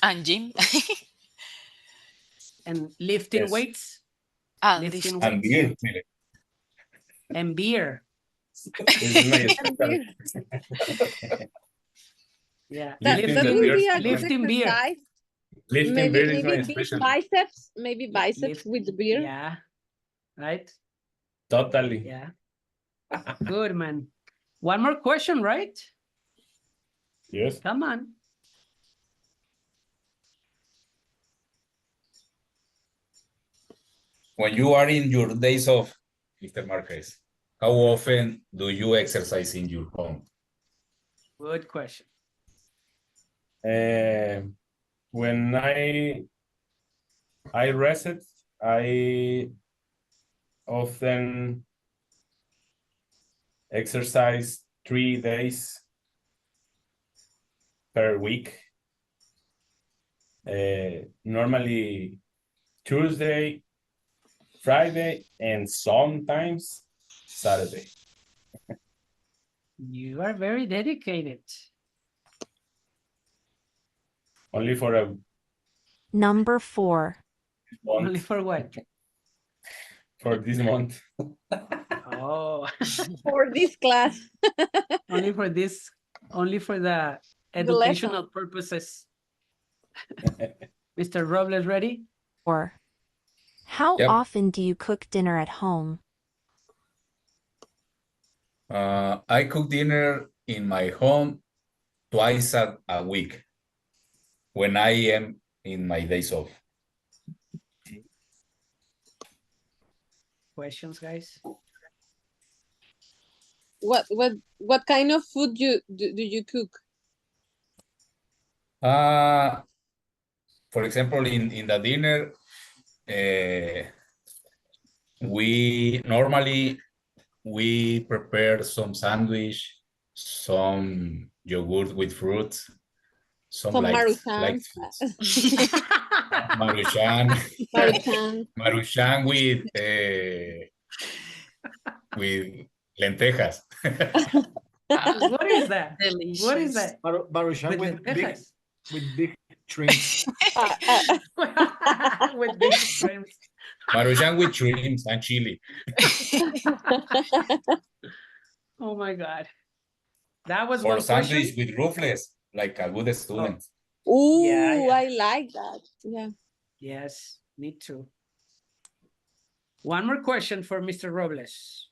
Speaker 2: And gym?
Speaker 1: And lifting
Speaker 3: yes.
Speaker 1: weights.
Speaker 2: Lifting.
Speaker 6: And beer.
Speaker 1: And beer.
Speaker 3: This is my special.
Speaker 1: Yeah.
Speaker 5: That
Speaker 6: Lifting
Speaker 5: will
Speaker 6: beer.
Speaker 5: be a good
Speaker 1: Lifting beer.
Speaker 5: exercise.
Speaker 3: Lifting beer is my
Speaker 5: Maybe
Speaker 3: special.
Speaker 5: biceps. Maybe
Speaker 1: Yeah,
Speaker 5: biceps with the beer.
Speaker 1: Yeah. Right?
Speaker 3: Totally.
Speaker 1: Yeah. Good, man. One more question, right?
Speaker 3: Yes.
Speaker 1: Come on.
Speaker 6: When you are in your days off, Mr. Marquez, how often do you exercise in your home?
Speaker 1: Good question.
Speaker 3: When I rested, I often exercise 3 days per week. Normally Tuesday, Friday, and sometimes Saturday.
Speaker 1: You are very dedicated.
Speaker 3: Only for a
Speaker 9: Number 4.
Speaker 1: Only
Speaker 3: month,
Speaker 1: for what?
Speaker 3: for this month.
Speaker 1: Oh,
Speaker 5: For this class.
Speaker 1: only for this, only for the
Speaker 5: The lesson.
Speaker 1: educational purposes. Mr. Robles, ready?
Speaker 9: Or how
Speaker 6: Yep.
Speaker 9: often do you cook dinner at home?
Speaker 6: I cook dinner in my home twice a week when I am in my days off.
Speaker 1: Questions, guys?
Speaker 5: What kind of food do you cook?
Speaker 6: For example, in the dinner, we normally prepare some sandwich, some yogurt with fruit, some
Speaker 5: Some
Speaker 6: light
Speaker 5: Maruchan.
Speaker 6: foods. Maruchan,
Speaker 5: Maruchan.
Speaker 6: Maruchan with lentejas.
Speaker 1: What is that?
Speaker 2: Delicious.
Speaker 1: What is that?
Speaker 7: Maruchan with
Speaker 1: lentejas?
Speaker 7: big shrimps.
Speaker 1: With big shrimps.
Speaker 6: Maruchan with shrimps and chili.
Speaker 1: Oh my God. That was
Speaker 6: Or
Speaker 1: one question.
Speaker 6: sandwich with rufles, like a good student.
Speaker 5: Ooh,
Speaker 1: Yeah.
Speaker 5: I like that. Yeah.
Speaker 1: Yes, me too. One more question for Mr. Robles.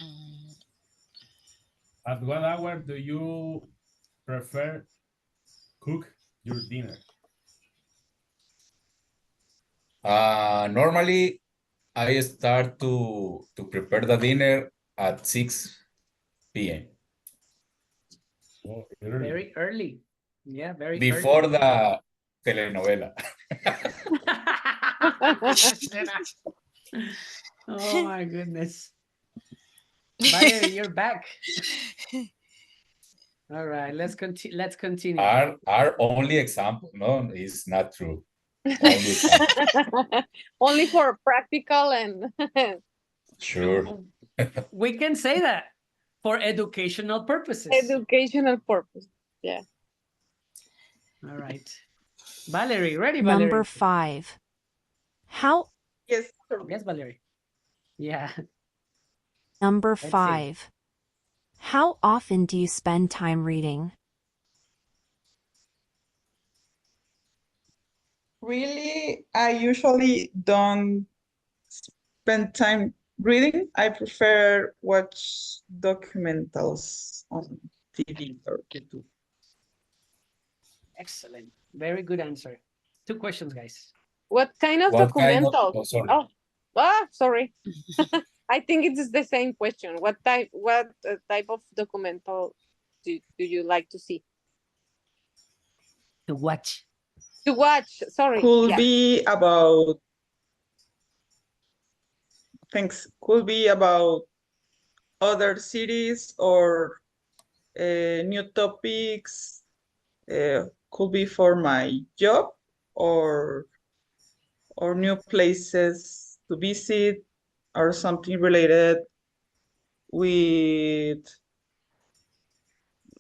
Speaker 2: Mm,
Speaker 3: At what hour do you prefer cook your dinner?
Speaker 6: Normally, I start to prepare the dinner at 6 p.m.
Speaker 3: Oh, early.
Speaker 1: Very early. Yeah, very
Speaker 6: before
Speaker 1: early.
Speaker 6: the telenovela.
Speaker 1: Oh my goodness. Valerie, you're back. All right, let's continue.
Speaker 6: Are only example, no, it's not true. Only example.
Speaker 5: Only for practical and
Speaker 6: Sure.
Speaker 1: We can say that for educational purposes.
Speaker 5: educational purpose. Yeah.
Speaker 1: All right. Valerie, ready,
Speaker 9: Number
Speaker 1: Valerie?
Speaker 9: 5. How
Speaker 4: Yes,
Speaker 1: Yes, Valerie. Yeah.
Speaker 9: Number
Speaker 1: see.
Speaker 9: 5. How often do you spend time reading?
Speaker 4: really, I usually don't spend time reading. I prefer watch documentals on TV or YouTube.
Speaker 1: Excellent. Very good answer. 2 questions, guys.
Speaker 5: What kind of
Speaker 6: What kind of-
Speaker 5: documental?
Speaker 6: oh, sorry.
Speaker 5: Sorry. I think it is the same question. What type of documental do you like to see?
Speaker 1: To watch.
Speaker 5: To watch. Sorry.
Speaker 4: Could
Speaker 5: Yeah.
Speaker 4: be about could be about other cities or new topics. Could be for my job or new places to visit or something related with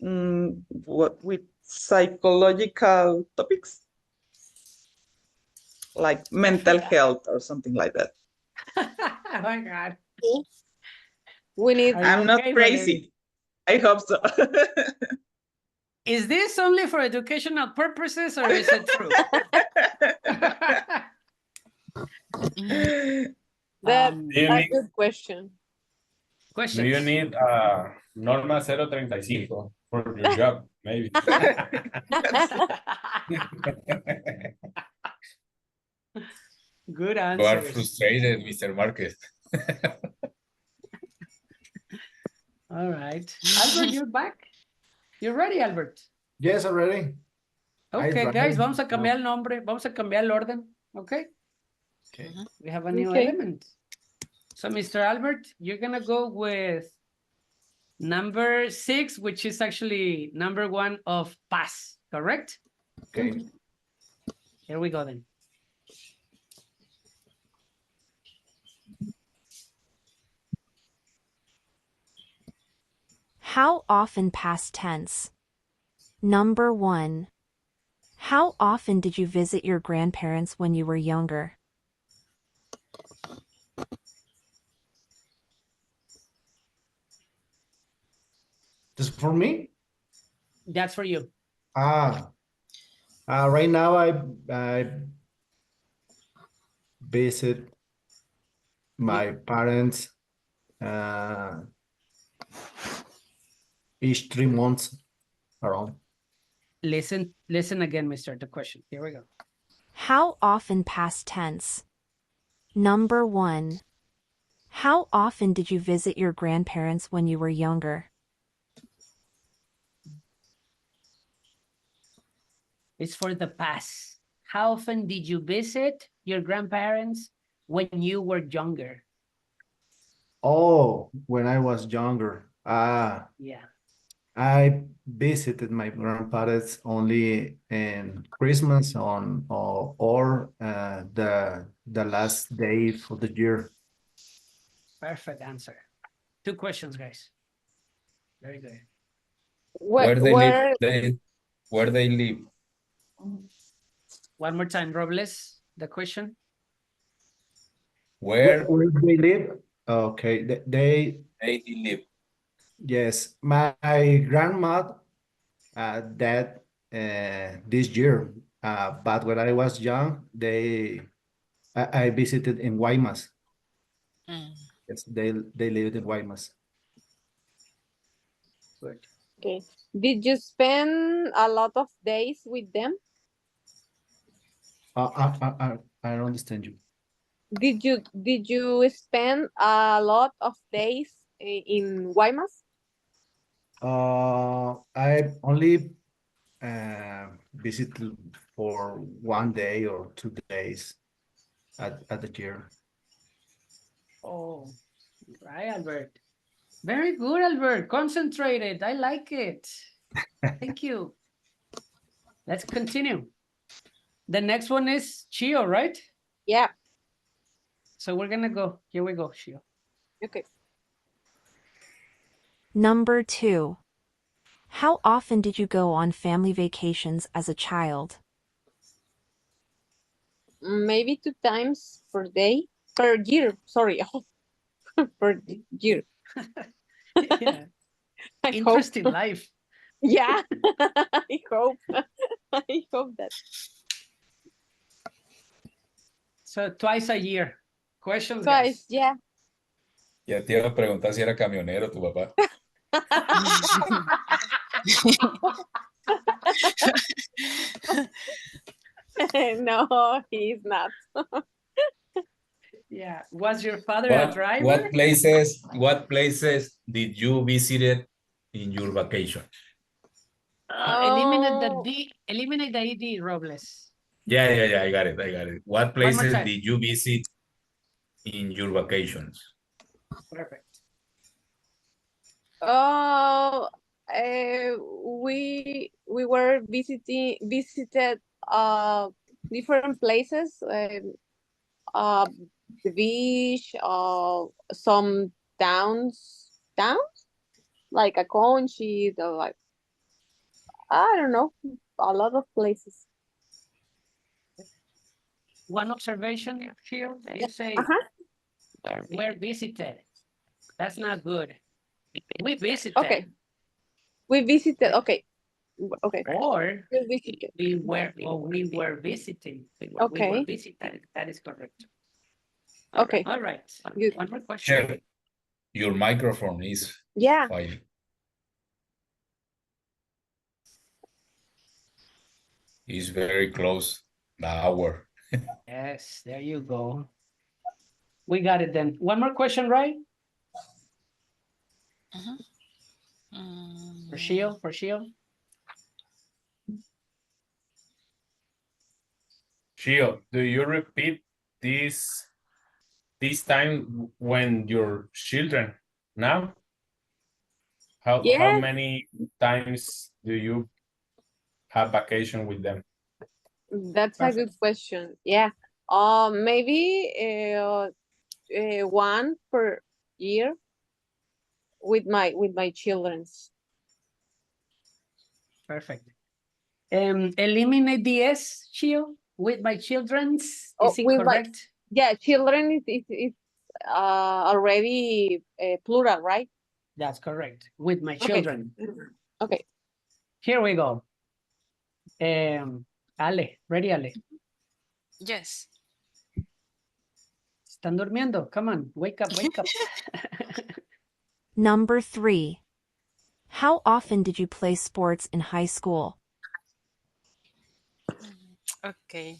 Speaker 4: with psychological topics like mental health or something like that.
Speaker 1: Oh my God.
Speaker 5: We need.
Speaker 1: Are you
Speaker 4: I'm not
Speaker 1: okay,
Speaker 4: crazy. I hope so.
Speaker 1: Is this only for educational purposes or is it true?
Speaker 5: That's
Speaker 3: Do you
Speaker 5: a
Speaker 3: need-
Speaker 5: good question.
Speaker 1: Questions.
Speaker 3: Do you need Norma 035 for your job? Maybe.
Speaker 1: Good
Speaker 6: You are
Speaker 1: answers.
Speaker 6: frustrated, Mr. Marquez.
Speaker 1: All right. Albert, you're back. You're ready, Albert.
Speaker 7: Yes, already.
Speaker 1: Okay,
Speaker 7: Right.
Speaker 1: guys, vamos a cambiar el nombre. Vamos a cambiar el orden. Okay.
Speaker 7: Okay.
Speaker 1: We have a new
Speaker 5: Okay.
Speaker 1: element. So, Mr. Albert, you're going to go with number 6, which is actually number 1 of pass, correct?
Speaker 7: Okay.
Speaker 1: Here we go then.
Speaker 9: How often past tense? Number 1. How often did you visit your grandparents when you were younger?
Speaker 7: Just for me?
Speaker 1: That's for you.
Speaker 7: Right now I visit my parents each 3 months around.
Speaker 1: Listen again, Mr. The question. Here we go.
Speaker 9: How often past tense? Number 1. How often did you visit your grandparents when you were younger?
Speaker 1: It's for the past. How often did you visit your grandparents when you were younger?
Speaker 7: Oh, when I was younger,
Speaker 1: Yeah.
Speaker 7: I visited my grandparents only in Christmas or the last day for the year.
Speaker 1: Perfect answer. 2 questions, guys. Very good.
Speaker 6: Where they live? Where they live?
Speaker 1: One more time, Robles, the question.
Speaker 6: Where
Speaker 7: Where they live? Okay,
Speaker 6: they live?
Speaker 7: yes, my grandma died this year. But when I was young, I visited in Guaymas.
Speaker 2: Mm.
Speaker 7: Yes, they lived in Guaymas.
Speaker 1: Good.
Speaker 5: Okay. Did you spend a lot of days with them?
Speaker 7: I don't understand you.
Speaker 5: Did you spend a lot of days in Guaymas?
Speaker 7: I only visited for 1 day or 2 days at the year.
Speaker 1: Oh, right, Albert. Very good, Albert. Concentrated. I like it. Thank you. Let's continue. The next one is Chio, right?
Speaker 5: Yeah.
Speaker 1: So we're gonna go. Here we go, Chio.
Speaker 5: Okay.
Speaker 9: Number 2. How often did you go on family vacations as a child?
Speaker 5: Maybe 2 times per year. Sorry, per year.
Speaker 1: Yeah.
Speaker 5: I
Speaker 1: Interesting
Speaker 5: hope.
Speaker 1: life.
Speaker 5: Yeah, I hope. I hope that.
Speaker 1: So twice a year. Questions,
Speaker 5: Twice,
Speaker 1: guys?
Speaker 5: yeah.
Speaker 6: Ya te iba a preguntar si era camionero tu papá.
Speaker 5: No, he's not.
Speaker 1: Yeah. Was your father a driver?
Speaker 6: What places did you visit in your vacation?
Speaker 1: Eliminate the
Speaker 5: Oh,
Speaker 1: D. Eliminate the ED, Robles.
Speaker 6: Yeah, I got it. What
Speaker 1: One more
Speaker 6: places
Speaker 1: time.
Speaker 6: did you visit in your vacations?
Speaker 1: Perfect.
Speaker 5: oh, we were visited different places. Uh, the beach. Some towns like a Conchi, like I don't know, a lot of places.
Speaker 1: One observation here. You say we're visited. That's not good. We visited.
Speaker 5: Okay, we visited. Okay, okay,
Speaker 1: Or
Speaker 5: we visited.
Speaker 1: we were visiting. We were
Speaker 5: Okay,
Speaker 1: visited. That is correct.
Speaker 5: okay,
Speaker 1: All right.
Speaker 5: good.
Speaker 1: One more question.
Speaker 6: Sure. Your microphone is
Speaker 5: Yeah.
Speaker 6: fine. It's very close the hour.
Speaker 1: Yes, there you go. We got it then. One more question, right? For Shio,
Speaker 3: Shio, do you repeat this time when your children now? How
Speaker 5: Yeah,
Speaker 3: many times do you have vacation with them?
Speaker 5: that's a good question. Yeah. Maybe one per year with my children's.
Speaker 1: Perfect. Eliminate the S, Shio, with my children's
Speaker 5: Oh,
Speaker 1: is
Speaker 5: with my
Speaker 1: incorrect.
Speaker 5: children is already plural, right?
Speaker 1: That's correct. With my
Speaker 5: Okay.
Speaker 1: children.
Speaker 5: Okay.
Speaker 1: Here we go. Ale, ready, Ale?
Speaker 2: Yes.
Speaker 1: ¿Están durmiendo? Come on, wake up, wake up.
Speaker 9: Number 3. How often did you play sports in high school?
Speaker 2: Okay.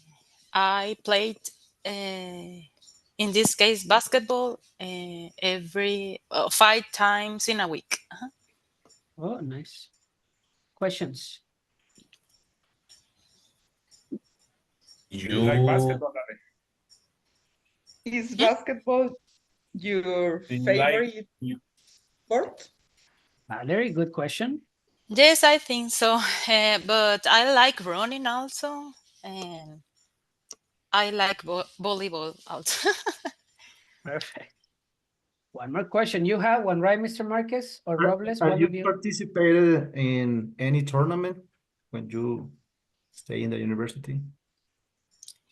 Speaker 2: I played, in this case, basketball every 5 times in a week.
Speaker 1: Oh, nice. Questions?
Speaker 3: You like basketball, Ale?
Speaker 4: Is basketball your
Speaker 3: Do you
Speaker 4: favorite sport?
Speaker 1: Valerie, good question.
Speaker 2: Yes, I think so. But I like running also, and I like volleyball also.
Speaker 1: Perfect. One more question. You have one, right, Mr. Marquez or Robles?
Speaker 7: Have
Speaker 1: One
Speaker 7: you
Speaker 1: of you?
Speaker 7: participated in any tournament when you stay in the university?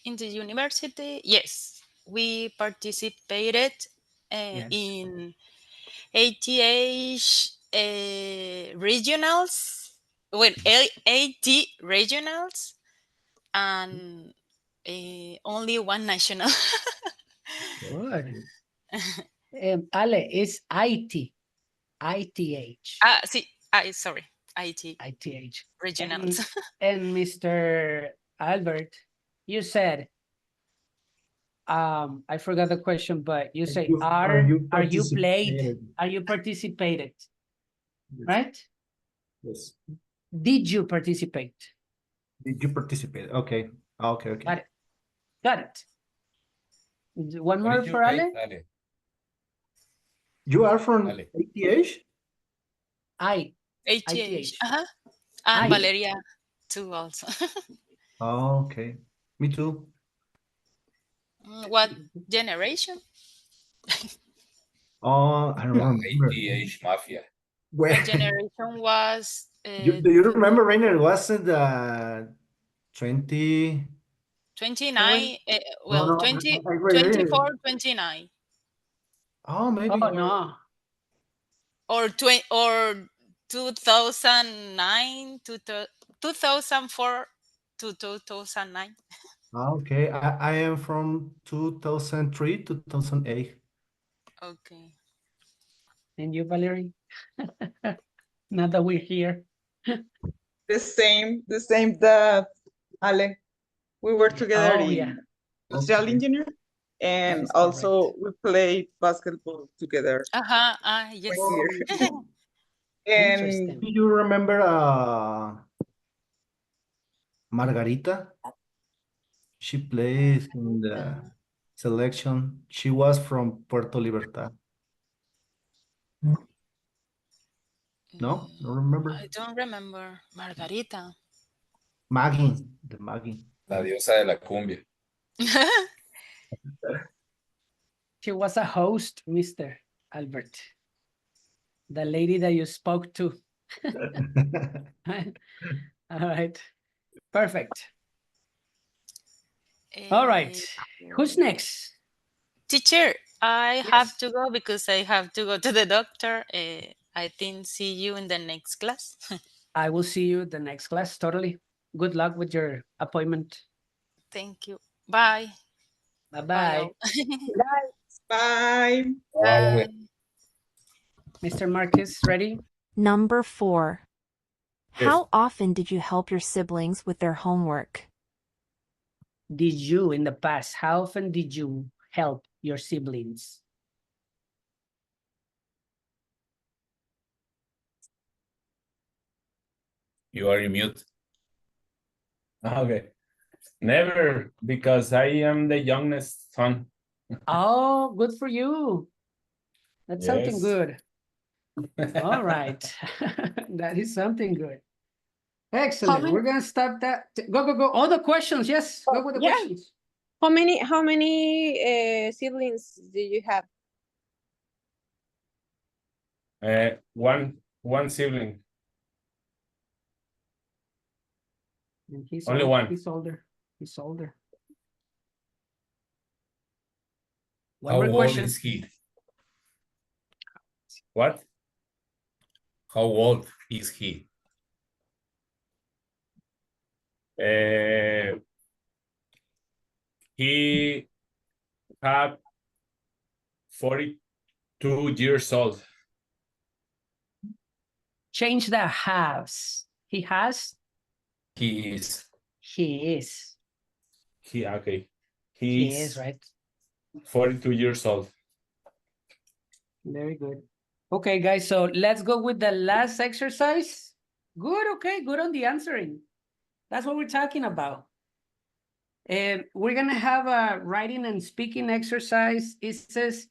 Speaker 2: In the university, yes, we participated
Speaker 1: Yes.
Speaker 2: in ATH regionals, well, AT regionals, and only one national.
Speaker 1: Good. Ale, it's IT. ITH.
Speaker 2: See, sorry, IT
Speaker 1: ITH.
Speaker 2: regionals.
Speaker 1: And Mr. Albert, you said, I forgot the question, but you say, are you played?
Speaker 7: participated?
Speaker 1: Are you participated?
Speaker 7: Yes.
Speaker 1: Right?
Speaker 7: Yes.
Speaker 1: Did you participate?
Speaker 7: Did you participate? Okay. Okay.
Speaker 1: Got it. Got it. One
Speaker 6: What
Speaker 1: more
Speaker 6: is your
Speaker 1: for
Speaker 6: grade,
Speaker 1: Ale?
Speaker 6: Ale?
Speaker 7: You are from
Speaker 6: Ale.
Speaker 7: ATH?
Speaker 2: ATH.
Speaker 1: ITH.
Speaker 2: And
Speaker 1: I.
Speaker 2: Valeria too also.
Speaker 7: Oh, okay. Me too.
Speaker 2: What generation?
Speaker 7: Oh, I don't remember.
Speaker 6: ATH Mafia.
Speaker 7: Where?
Speaker 2: My generation was
Speaker 7: Do you remember, Rayner? Was it 20?
Speaker 2: 29,
Speaker 7: No,
Speaker 2: well,
Speaker 7: no,
Speaker 2: 20,
Speaker 7: I read it.
Speaker 2: 24, 29,
Speaker 7: Oh, maybe.
Speaker 1: Oh, no.
Speaker 2: or 2009 to 2004 to 2009.
Speaker 7: Okay, I am from 2003, 2008.
Speaker 2: Okay.
Speaker 1: And you, Valerie? Now that we're here.
Speaker 4: The same that Ale. We were together
Speaker 1: Oh,
Speaker 4: in
Speaker 1: yeah.
Speaker 4: industrial
Speaker 7: Okay.
Speaker 4: engineer, and
Speaker 1: That's
Speaker 4: also we played basketball together
Speaker 2: Yes.
Speaker 4: one year. And
Speaker 1: Interesting.
Speaker 7: Do you remember Margarita? She plays in the selection. She was from Puerto Libertad. No, don't remember.
Speaker 2: I don't remember. Margarita.
Speaker 7: Maggie, the Maggie.
Speaker 6: La diosa de la cumbia.
Speaker 1: She was a host, Mr. Albert. The lady that you spoke to. All right. Perfect. All right. Who's next?
Speaker 2: Teacher, I
Speaker 1: Yes.
Speaker 2: have to go because I have to go to the doctor. I think see you in the next class.
Speaker 1: I will see you the next class. Totally. Good luck with your appointment.
Speaker 2: Thank you. Bye.
Speaker 1: Bye-bye.
Speaker 2: all.
Speaker 4: bye.
Speaker 2: Bye.
Speaker 1: Mr. Marquez, ready?
Speaker 9: Number 4.
Speaker 3: Yes.
Speaker 9: How often did you help your siblings with their homework?
Speaker 1: Did you, in the past, how often did you help your siblings?
Speaker 6: You are in mute.
Speaker 3: Okay. Never, because I am the youngest son.
Speaker 1: Oh, good for you. That's something
Speaker 3: Yes.
Speaker 1: good. All right. That is something good. Excellent.
Speaker 5: many-
Speaker 1: We're going to stop that. Go. All the questions. Yes. Go with the
Speaker 5: yeah.
Speaker 1: questions.
Speaker 5: How many siblings do you have?
Speaker 3: One sibling.
Speaker 1: And he's
Speaker 3: Only
Speaker 1: old.
Speaker 3: one.
Speaker 1: He's older. He's older. One
Speaker 6: How
Speaker 1: more
Speaker 6: old
Speaker 1: question.
Speaker 6: is he?
Speaker 3: What?
Speaker 6: How old is he?
Speaker 3: He had 42 years old.
Speaker 1: Change the has. He has.
Speaker 6: He is.
Speaker 1: He is.
Speaker 3: Okay.
Speaker 1: He is, right?
Speaker 3: 42 years old.
Speaker 1: Very good. Okay, guys, so let's go with the last exercise. Good, okay, good on the answering. That's what we're talking about. We're gonna have a writing and speaking exercise. It says,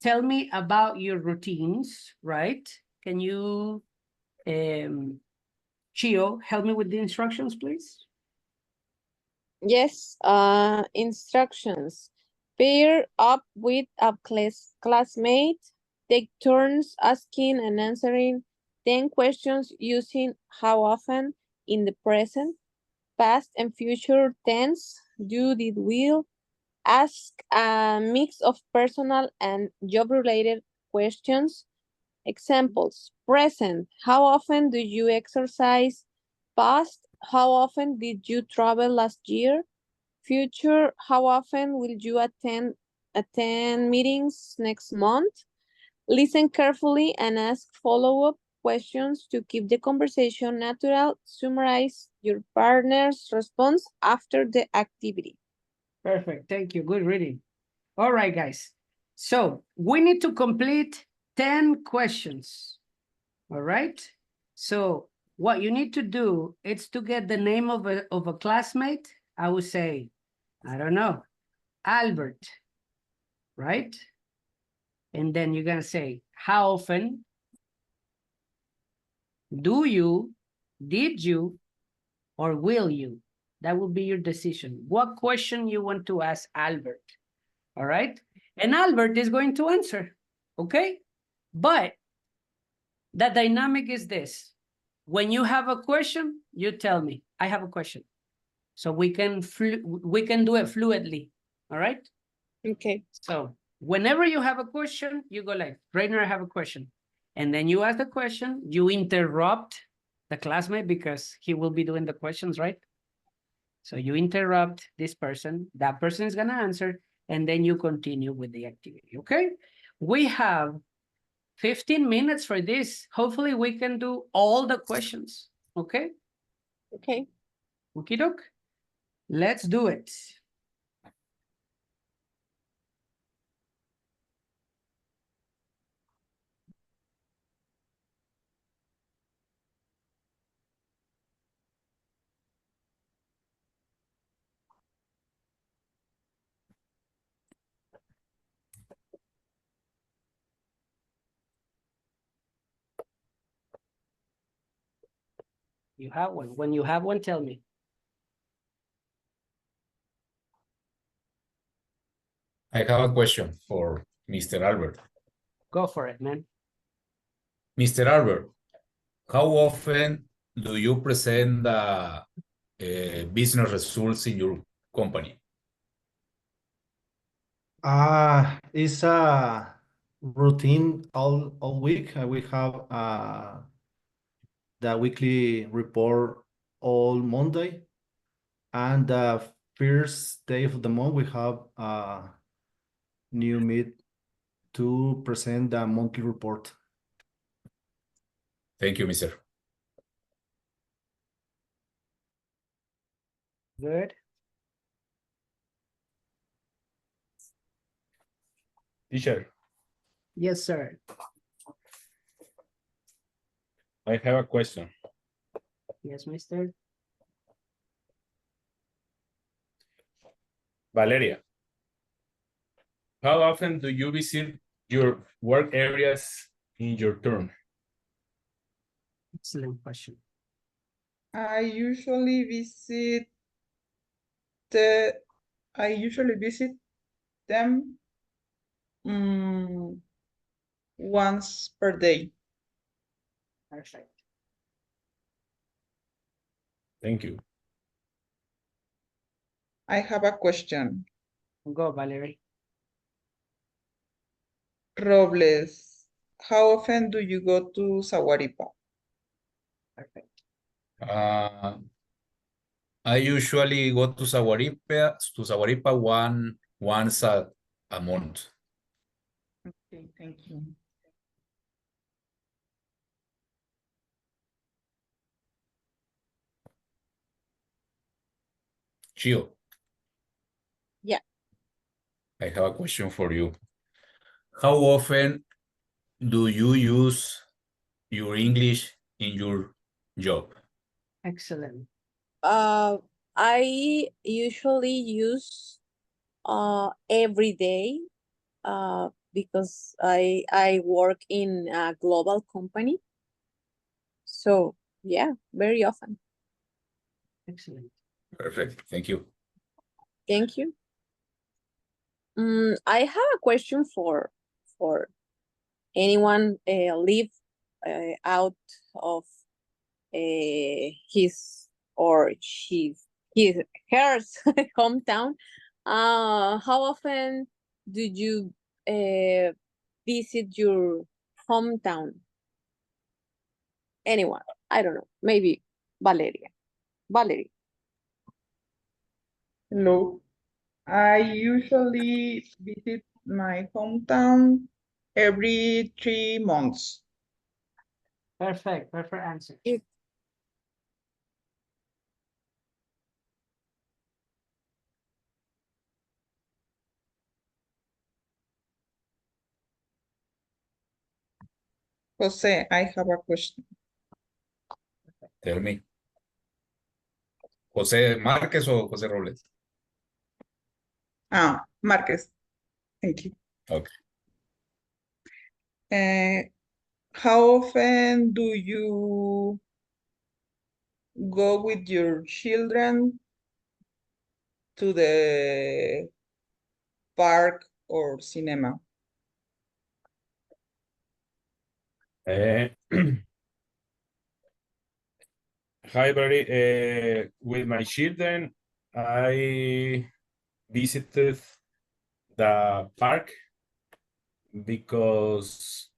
Speaker 1: tell me about your routines, right? Can you, Chio, help me with the instructions, please?
Speaker 5: Yes, instructions. Pair up with a classmate. Take turns asking and answering 10 questions using how often in the present, past, and future tense. Do, did, will. Ask a mix of personal and job-related questions. Examples. Present. How often do you exercise? Past. How often did you travel last year? Future. How often will you attend meetings next month? Listen carefully and ask follow-up questions to keep the conversation natural. Summarize your partner's response after the activity.
Speaker 1: Perfect, thank you, good reading. All right, guys. So we need to complete 10 questions. All right. So what you need to do is to get the name of a classmate. I would say, I don't know, Albert, right? And then you're gonna say, how often do you, did you, or will you? That will be your decision. What question you want to ask Albert, all right? And Albert is going to answer, okay? But the dynamic is this. When you have a question, you tell me, I have a question. So we can do it fluidly, all right?
Speaker 5: Okay.
Speaker 1: So whenever you have a question, you go like, Rayner, I have a question. And then you ask the question, you interrupt the classmate because he will be doing the questions, right? So you interrupt this person, that person is gonna answer, and then you continue with the activity, okay? We have 15 minutes for this. Hopefully we can do all the questions, okay?
Speaker 5: Okay.
Speaker 1: Okie doke. Let's do it. You have one. When you have one, tell me.
Speaker 6: I have a question for Mr. Albert.
Speaker 1: Go for it, man.
Speaker 6: Mr. Albert, how often do you present the business results in your company?
Speaker 7: It's a routine all week. We have the weekly report all Monday, and the first day of the month we have a new meet to present the monthly report.
Speaker 6: Thank you, Mr.
Speaker 1: Good.
Speaker 3: Teacher,
Speaker 1: Yes, sir.
Speaker 3: I have a question.
Speaker 1: Yes, mister.
Speaker 3: Valeria, how often do you visit your work areas in your turn?
Speaker 1: Excellent question.
Speaker 4: I usually visit them once per day.
Speaker 1: Perfect.
Speaker 3: Thank you.
Speaker 4: I have a question.
Speaker 1: Go, Valerie.
Speaker 4: Robles, how often do you go to Sahuaripa?
Speaker 1: Perfect.
Speaker 6: I I usually go to Saguaripa once a month.
Speaker 4: Okay, thank you.
Speaker 6: Gio.
Speaker 5: Yeah.
Speaker 6: I have a question for you. How often do you use your English in your job?
Speaker 1: Excellent.
Speaker 5: I usually use every day because I work in a global company. So yeah, very often.
Speaker 1: Excellent.
Speaker 6: Perfect. Thank you.
Speaker 5: Thank you. I have a question for anyone live out of his or her hometown. How often do you visit your hometown? Anyone? I don't know. Maybe Valeria. Valerie.
Speaker 4: Hello. I usually visit my hometown every 3 months.
Speaker 1: Perfect. Perfect answer.
Speaker 4: Jose, I have a question.
Speaker 6: Tell me. ¿José Márquez o José Robles?
Speaker 4: Marquez. Thank you.
Speaker 6: Okay.
Speaker 4: How often do you go with your children to the park or cinema?
Speaker 3: Hi, Barry. With my children, I visited the park because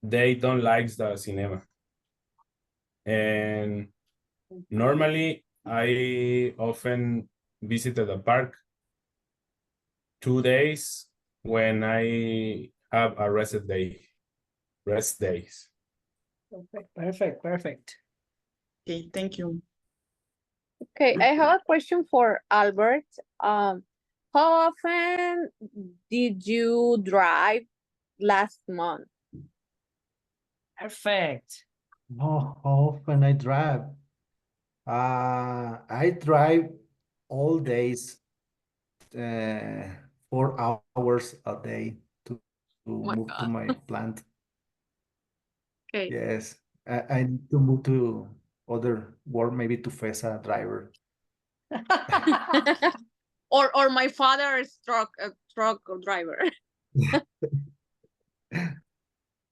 Speaker 3: they don't like the cinema. And normally, I often visited the park 2 days when I have a rest days.
Speaker 1: Perfect.
Speaker 4: Okay, thank you.
Speaker 5: Okay, I have a question for Albert. How often did you drive last month?
Speaker 1: Perfect.
Speaker 10: Oh, how often I drive? I drive all days, 4 hours a day to
Speaker 5: my
Speaker 10: move to
Speaker 5: God.
Speaker 10: my plant.
Speaker 5: Okay.
Speaker 10: Yes, I need to move to other work, maybe to face a driver.
Speaker 5: or my father's truck driver.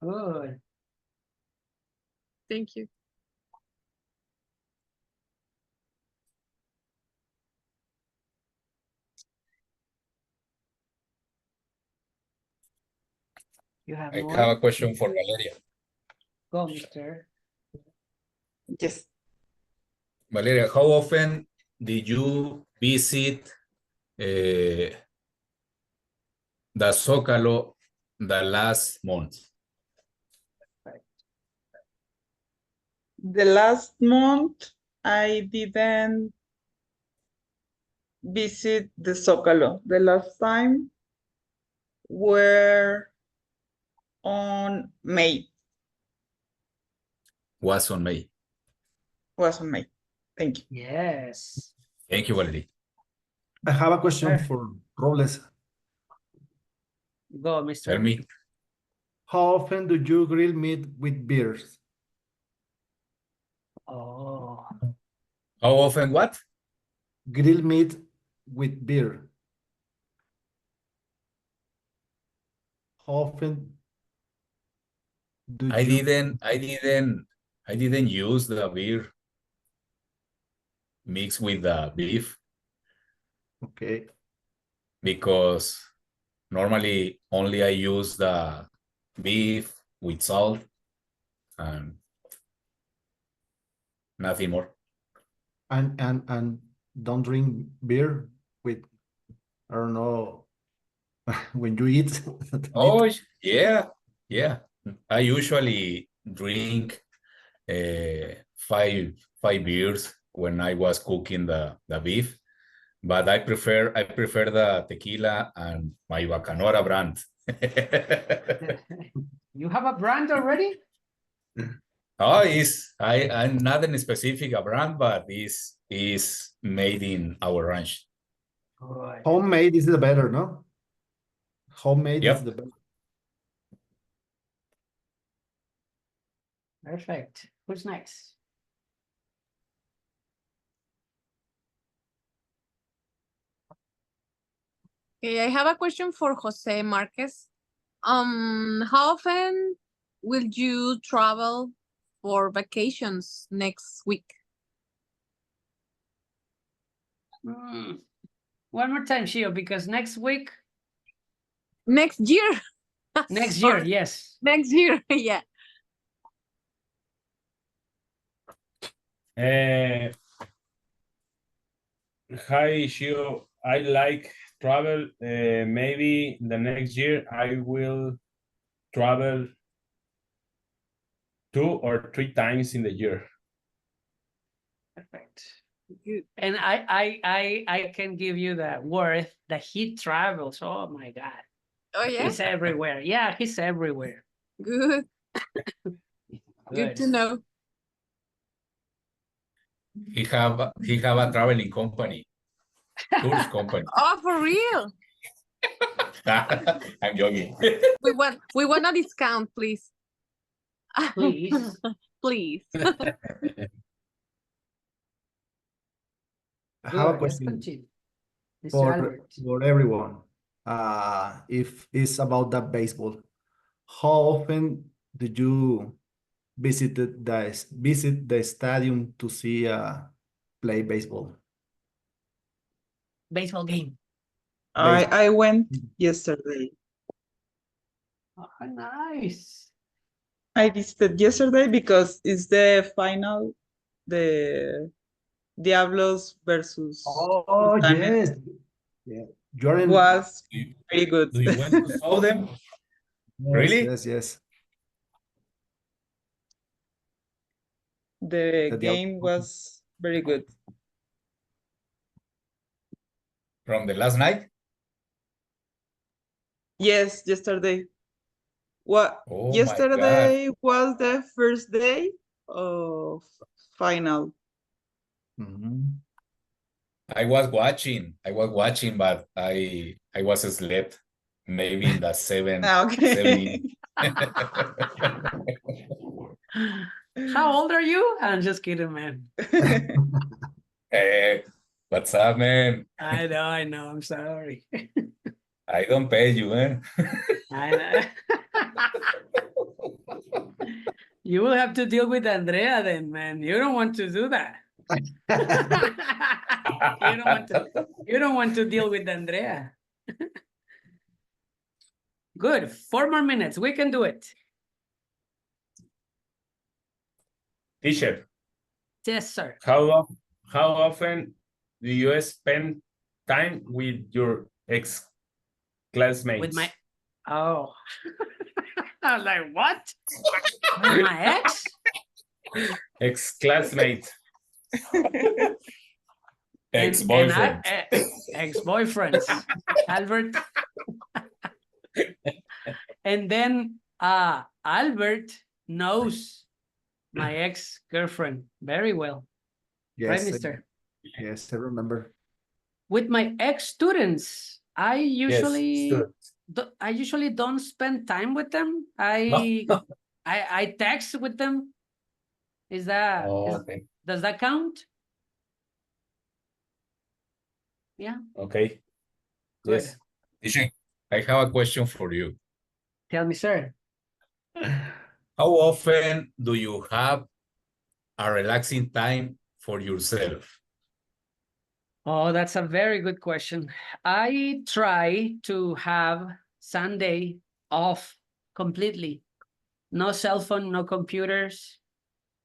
Speaker 1: Good.
Speaker 5: Thank you.
Speaker 1: You have
Speaker 6: I
Speaker 1: more?
Speaker 6: have a question for Valeria.
Speaker 1: Go, mister.
Speaker 4: Yes.
Speaker 6: Valeria, how often did you visit the Zócalo the last month?
Speaker 4: The last month, I didn't visit the Zócalo. The last time were on May.
Speaker 6: Was on May.
Speaker 4: Was on May. Thank you.
Speaker 1: Yes.
Speaker 6: Thank you, Valeria.
Speaker 10: I have a question
Speaker 1: Sure.
Speaker 10: for Robles.
Speaker 1: Go, mister.
Speaker 6: Tell me.
Speaker 10: How often do you grill meat with beers?
Speaker 1: Oh,
Speaker 6: How often what?
Speaker 10: Grill meat with beer. How often do
Speaker 6: I
Speaker 10: you?
Speaker 6: didn't use the beer mixed with the beef
Speaker 10: Okay.
Speaker 6: because normally only I use the beef with salt and nothing more.
Speaker 10: And don't drink beer with, I don't know, when you eat.
Speaker 6: Oh, yeah, yeah. I usually drink five beers when I was cooking the beef, but I prefer the tequila and my Bacanora brand.
Speaker 1: You have a brand already?
Speaker 6: Oh, I'm not in specific a brand, but is made in our ranch.
Speaker 1: Good.
Speaker 10: Homemade is the better, no? Homemade is
Speaker 6: Yep.
Speaker 10: the better.
Speaker 1: Perfect. Who's next?
Speaker 5: Okay, I have a question for Jose Marquez. How often will you travel for vacations next week?
Speaker 1: One more time, Shio, because next week,
Speaker 5: Next year.
Speaker 1: next year,
Speaker 5: Sorry.
Speaker 1: yes.
Speaker 5: Next year, yeah.
Speaker 3: Hi, Shio. I like travel. Maybe the next year I will travel 2 or 3 times in the year.
Speaker 1: Perfect. And I can give you the word that he travels. Oh my God.
Speaker 5: Oh, yeah?
Speaker 1: He's everywhere. Yeah, he's everywhere.
Speaker 5: Good. Good to know.
Speaker 6: He have a traveling company, tourist company.
Speaker 5: Oh, for real?
Speaker 6: I'm joking.
Speaker 5: We want a discount, please.
Speaker 1: Please.
Speaker 5: Please.
Speaker 10: I have a
Speaker 1: Good. Let's
Speaker 10: question
Speaker 1: continue. Mr. Albert.
Speaker 10: for everyone. If it's about the baseball, how often did you visit the stadium to see play baseball?
Speaker 1: Baseball game.
Speaker 4: I went yesterday.
Speaker 1: Oh, nice.
Speaker 4: I visited yesterday because it's the final, the Diablos versus
Speaker 10: Oh,
Speaker 4: Sultanes.
Speaker 10: yes. Yeah. You're in.
Speaker 4: Was very good.
Speaker 6: Do you want to saw them?
Speaker 10: Yes,
Speaker 6: Really?
Speaker 10: yes.
Speaker 4: The
Speaker 10: The
Speaker 4: game was very good.
Speaker 6: From the last night?
Speaker 4: Yes, yesterday. What?
Speaker 6: Oh my God.
Speaker 4: Yesterday was the first day of final.
Speaker 10: Mhm.
Speaker 6: I was watching, but I was asleep. Maybe in the
Speaker 4: Okay.
Speaker 6: 7
Speaker 1: How old are you? I'm just kidding, man.
Speaker 6: Hey, what's up, man?
Speaker 1: I know. I'm sorry.
Speaker 6: I don't pay you, man.
Speaker 1: I know. You will have to deal with Andrea then, man. You don't want to do that. You don't want to deal with Andrea. Good. 4 more minutes. We can do it.
Speaker 3: Teacher,
Speaker 1: Yes, sir.
Speaker 3: how often do you spend time with your ex-classmates?
Speaker 1: With my I was like, what? With my ex?
Speaker 3: Ex-classmate.
Speaker 6: Ex-boyfriend.
Speaker 1: Ex-boyfriends. Albert. And then Albert knows my ex-girlfriend very well.
Speaker 10: Yes,
Speaker 1: Right, mister?
Speaker 10: Yes, I remember.
Speaker 1: With my ex-students, I usually
Speaker 3: students.
Speaker 1: I usually don't spend time with them. I text with them. Is that
Speaker 3: Okay.
Speaker 1: does that count? Yeah.
Speaker 3: Okay.
Speaker 1: Good.
Speaker 3: Yes.
Speaker 6: Teacher, I have a question for you.
Speaker 1: Tell me, sir.
Speaker 6: How often do you have a relaxing time for yourself?
Speaker 1: Oh, that's a very good question. I try to have Sunday off completely. No cell phone, no computers.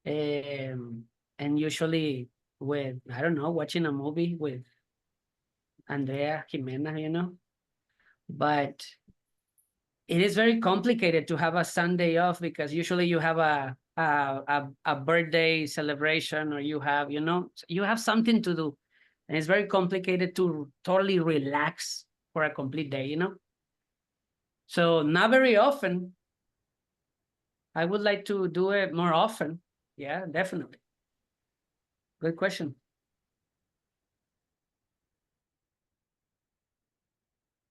Speaker 1: And usually with, I don't know, watching a movie with Andrea Jimena, you know, but it is very complicated to have a Sunday off because usually you have a birthday celebration or you have, you know, you have something to do. And it's very complicated to totally relax for a complete day, you know? So not very often. I would like to do it more often. Yeah, definitely. Good question.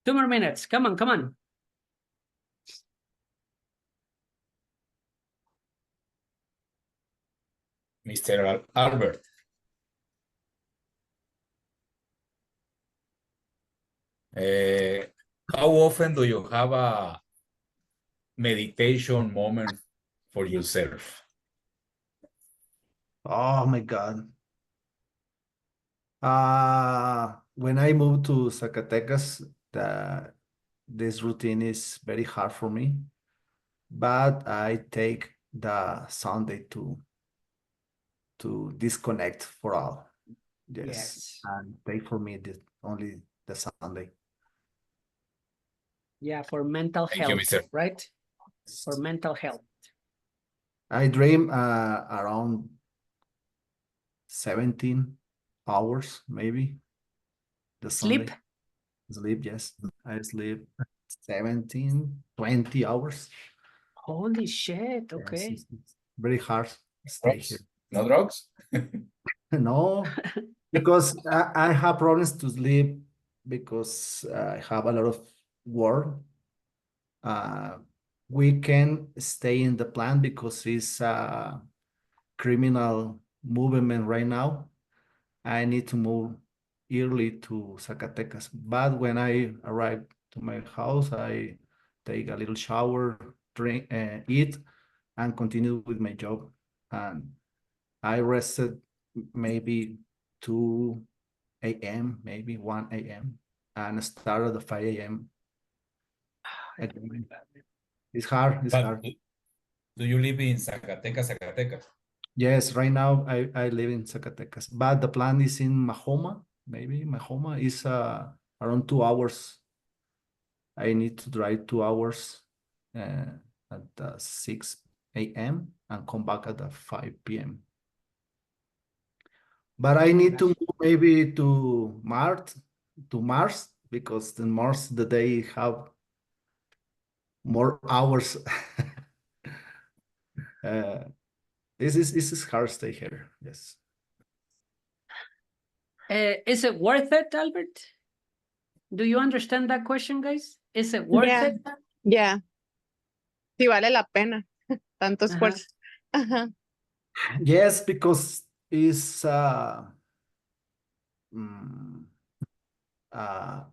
Speaker 1: 2 more minutes. Come on, come on.
Speaker 6: Mr. Albert. How often do you have a meditation moment for yourself?
Speaker 10: Oh my God. When I moved to Zacatecas, this routine is very hard for me, but I take the Sunday to disconnect for all. Yes. And take for me only the Sunday.
Speaker 1: Yeah, for mental
Speaker 6: Thank you,
Speaker 1: health,
Speaker 6: Mr.
Speaker 1: right? For mental health.
Speaker 10: I dream around 17 hours, maybe. The
Speaker 1: Sleep?
Speaker 10: Sunday. Sleep, yes. I sleep 17, 20 hours.
Speaker 1: Holy shit, okay.
Speaker 10: Yes, it's very hard to stay here.
Speaker 6: No drugs?
Speaker 10: No, because I have problems to sleep because I have a lot of work. We can stay in the plant because it's a criminal movement right now. I need to move early to Zacatecas. But when I arrive to my house, I take a little shower, drink, eat, and continue with my job. And I rested maybe 2 a.m., maybe 1 a.m., and started at 5 a.m. It's hard, it's hard.
Speaker 6: Do you live in Zacatecas?
Speaker 10: Yes, right now I live in Zacatecas, but the plan is in Mahoma. Maybe Mahoma is around 2 hours. I need to drive 2 hours at 6 a.m. and come back at 5 p.m. But I need to move maybe to Mars, because in Mars the day have more hours. This is hard to stay here. Yes.
Speaker 1: Is it worth it, Albert? Do you understand that question, guys? Is it worth
Speaker 5: Yeah.
Speaker 1: it?
Speaker 5: Yeah. Sí vale la pena. Tanto esfuerzo. Ajá.
Speaker 10: Yes, because it's a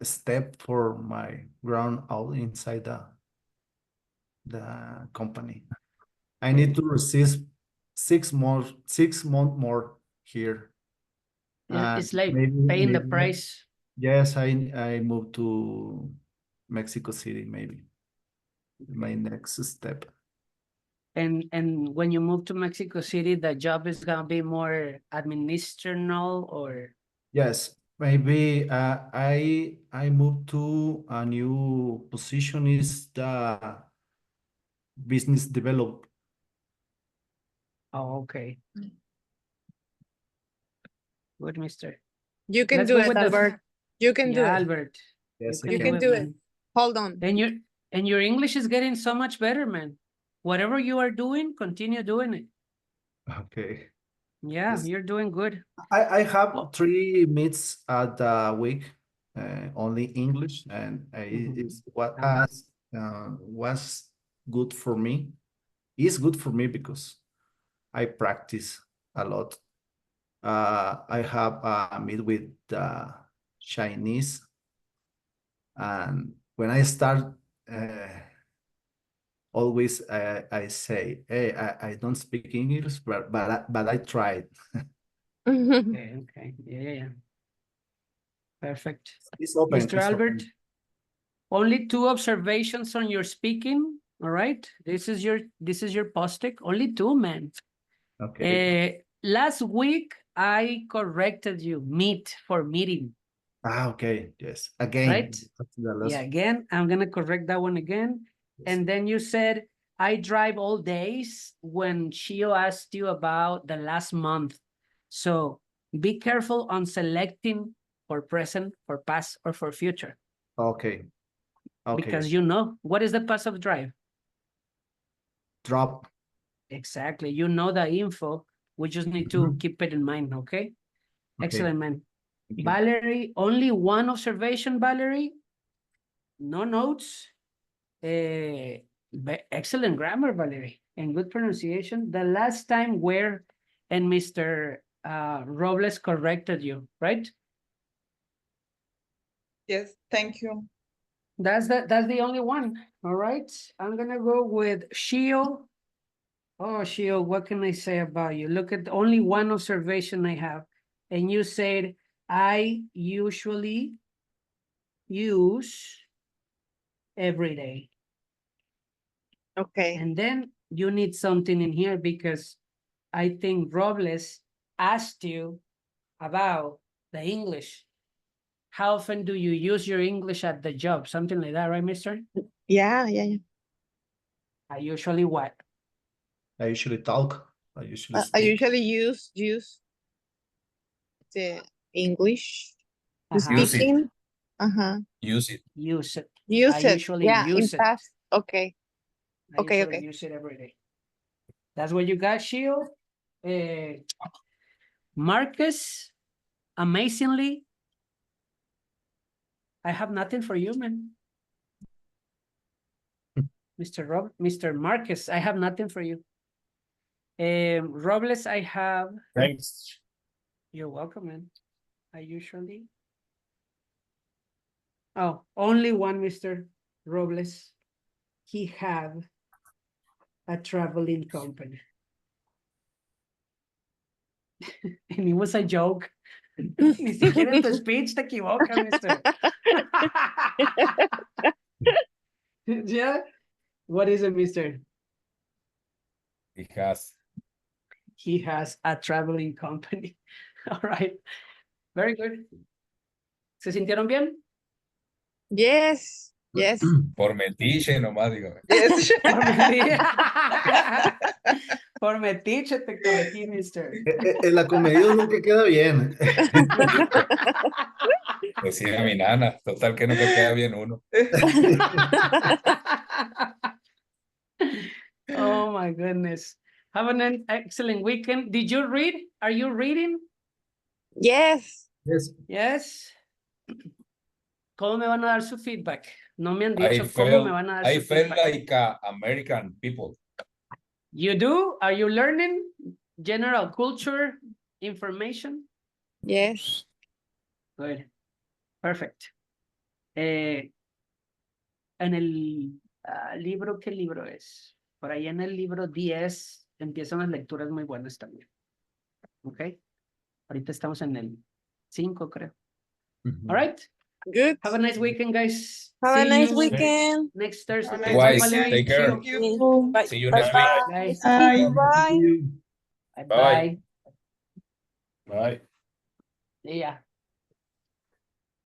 Speaker 10: step for my ground out inside the company. I need to resist 6 months more here.
Speaker 1: It's like
Speaker 10: Maybe,
Speaker 1: paying the price.
Speaker 10: yes, I moved to Mexico City, maybe. My next step.
Speaker 1: And when you move to Mexico City, the job is gonna be more administrational or?
Speaker 10: Yes, maybe I moved to a new position, is the business develop.
Speaker 1: Oh, okay. Good, mister.
Speaker 5: You can
Speaker 1: Let's
Speaker 5: do
Speaker 1: go
Speaker 5: it,
Speaker 1: with
Speaker 5: Albert. You can do
Speaker 1: Yeah,
Speaker 5: it.
Speaker 1: Albert.
Speaker 10: Yes,
Speaker 5: You can do it.
Speaker 1: man.
Speaker 5: Hold on.
Speaker 1: And your English is getting so much better, man. Whatever you are doing, continue doing it.
Speaker 10: Okay.
Speaker 1: Yeah,
Speaker 10: Yes.
Speaker 1: you're doing good.
Speaker 10: I have 3 meets at the week, only English, and it's what was good for me. Is good for me because I practice a lot. I have a meet with the Chinese, and when I start, always I say, "Hey, I don't speak English, but I tried."
Speaker 1: Okay, yeah. Perfect.
Speaker 10: It's open.
Speaker 1: Mr.
Speaker 10: It's
Speaker 1: Albert,
Speaker 10: open.
Speaker 1: only 2 observations on your speaking. All right. This is your post-it. Only 2, man.
Speaker 10: Okay.
Speaker 1: Last week I corrected you. Meet for meeting.
Speaker 10: Okay, yes. Again.
Speaker 1: Right?
Speaker 10: That's the last-
Speaker 1: Yeah, again, I'm gonna correct that one again. And then you said, I drive all days when Shio asked you about the last month. So be careful on selecting for present, for past, or for future.
Speaker 10: Okay. Okay.
Speaker 1: Because you know, what is the past of drive?
Speaker 10: Drop.
Speaker 1: Exactly. You know the info. We just need to keep it in mind, okay? Excellent, man.
Speaker 10: Thank you.
Speaker 1: Valerie, only one observation, Valerie. No notes. Excellent grammar, Valerie, and good pronunciation. The last time where and Mr. Robles corrected you, right?
Speaker 4: Yes, thank you.
Speaker 1: That's the only one. All right. I'm gonna go with Shio. Oh, Shio, what can I say about you? Look at only one observation I have. And you said, I usually use every day.
Speaker 5: Okay.
Speaker 1: And then you need something in here because I think Robles asked you about the English. How often do you use your English at the job? Something like that, right, mister?
Speaker 5: Yeah.
Speaker 1: I usually what?
Speaker 10: I usually talk. I usually
Speaker 5: I
Speaker 10: speak.
Speaker 5: usually use the English
Speaker 1: Uh-huh.
Speaker 5: speaking.
Speaker 6: Use it.
Speaker 1: Use it.
Speaker 5: Use
Speaker 1: I
Speaker 5: it.
Speaker 1: usually
Speaker 5: Yeah, in
Speaker 1: use it.
Speaker 5: past. Okay.
Speaker 1: I
Speaker 5: Okay,
Speaker 1: usually
Speaker 5: okay.
Speaker 1: use it every day. That's what you got, Shio. Marcus, amazingly, I have nothing for you, man. Mr. Marcus, I have nothing for you. Robles, I have.
Speaker 3: Thanks.
Speaker 1: You're welcome, man. I usually. Oh, only one, Mr. Robles. He have a traveling company. And it was a joke. Ni siquiera en tu speech te equivocas, mister. Yeah? What is it, mister?
Speaker 6: It has.
Speaker 1: He has a traveling company. All right. Very good. ¿Se sintieron bien?
Speaker 5: Yes. Yes.
Speaker 6: Por metiche nomás, digo.
Speaker 5: Yes.
Speaker 1: Por metiche. Por metiche te corregí, mister.
Speaker 10: En la comedia nunca queda bien.
Speaker 6: Decía mi nana, total que nunca queda bien uno.
Speaker 1: Oh my goodness. Have an excellent weekend. Did you read? Are you reading?
Speaker 5: Yes.
Speaker 10: Yes.
Speaker 1: Yes. ¿Cómo me van a dar su feedback? No me han
Speaker 6: I
Speaker 1: dicho cómo me van a dar su
Speaker 6: felt
Speaker 1: feedback.
Speaker 6: like American people.
Speaker 1: You do? Are you learning general culture information?
Speaker 5: Yes.
Speaker 1: Good. Perfect. En el libro, ¿qué libro es? Por ahí en el libro 10 empiezan las lecturas muy buenas también. ¿Ok? Ahorita estamos en el 5, creo. All right.
Speaker 5: Good.
Speaker 1: Have a nice weekend, guys.
Speaker 5: Have a
Speaker 1: See
Speaker 5: nice
Speaker 1: you
Speaker 5: weekend.
Speaker 1: next Thursday.
Speaker 4: Have a
Speaker 1: Bye,
Speaker 6: nice
Speaker 1: Valerie.
Speaker 6: weekend. Take care.
Speaker 4: Thank you.
Speaker 5: Bye.
Speaker 6: See you next week.
Speaker 5: Bye.
Speaker 1: Guys.
Speaker 5: Bye.
Speaker 1: Bye.
Speaker 6: Bye.
Speaker 1: Bye.
Speaker 3: Bye.
Speaker 1: Yeah.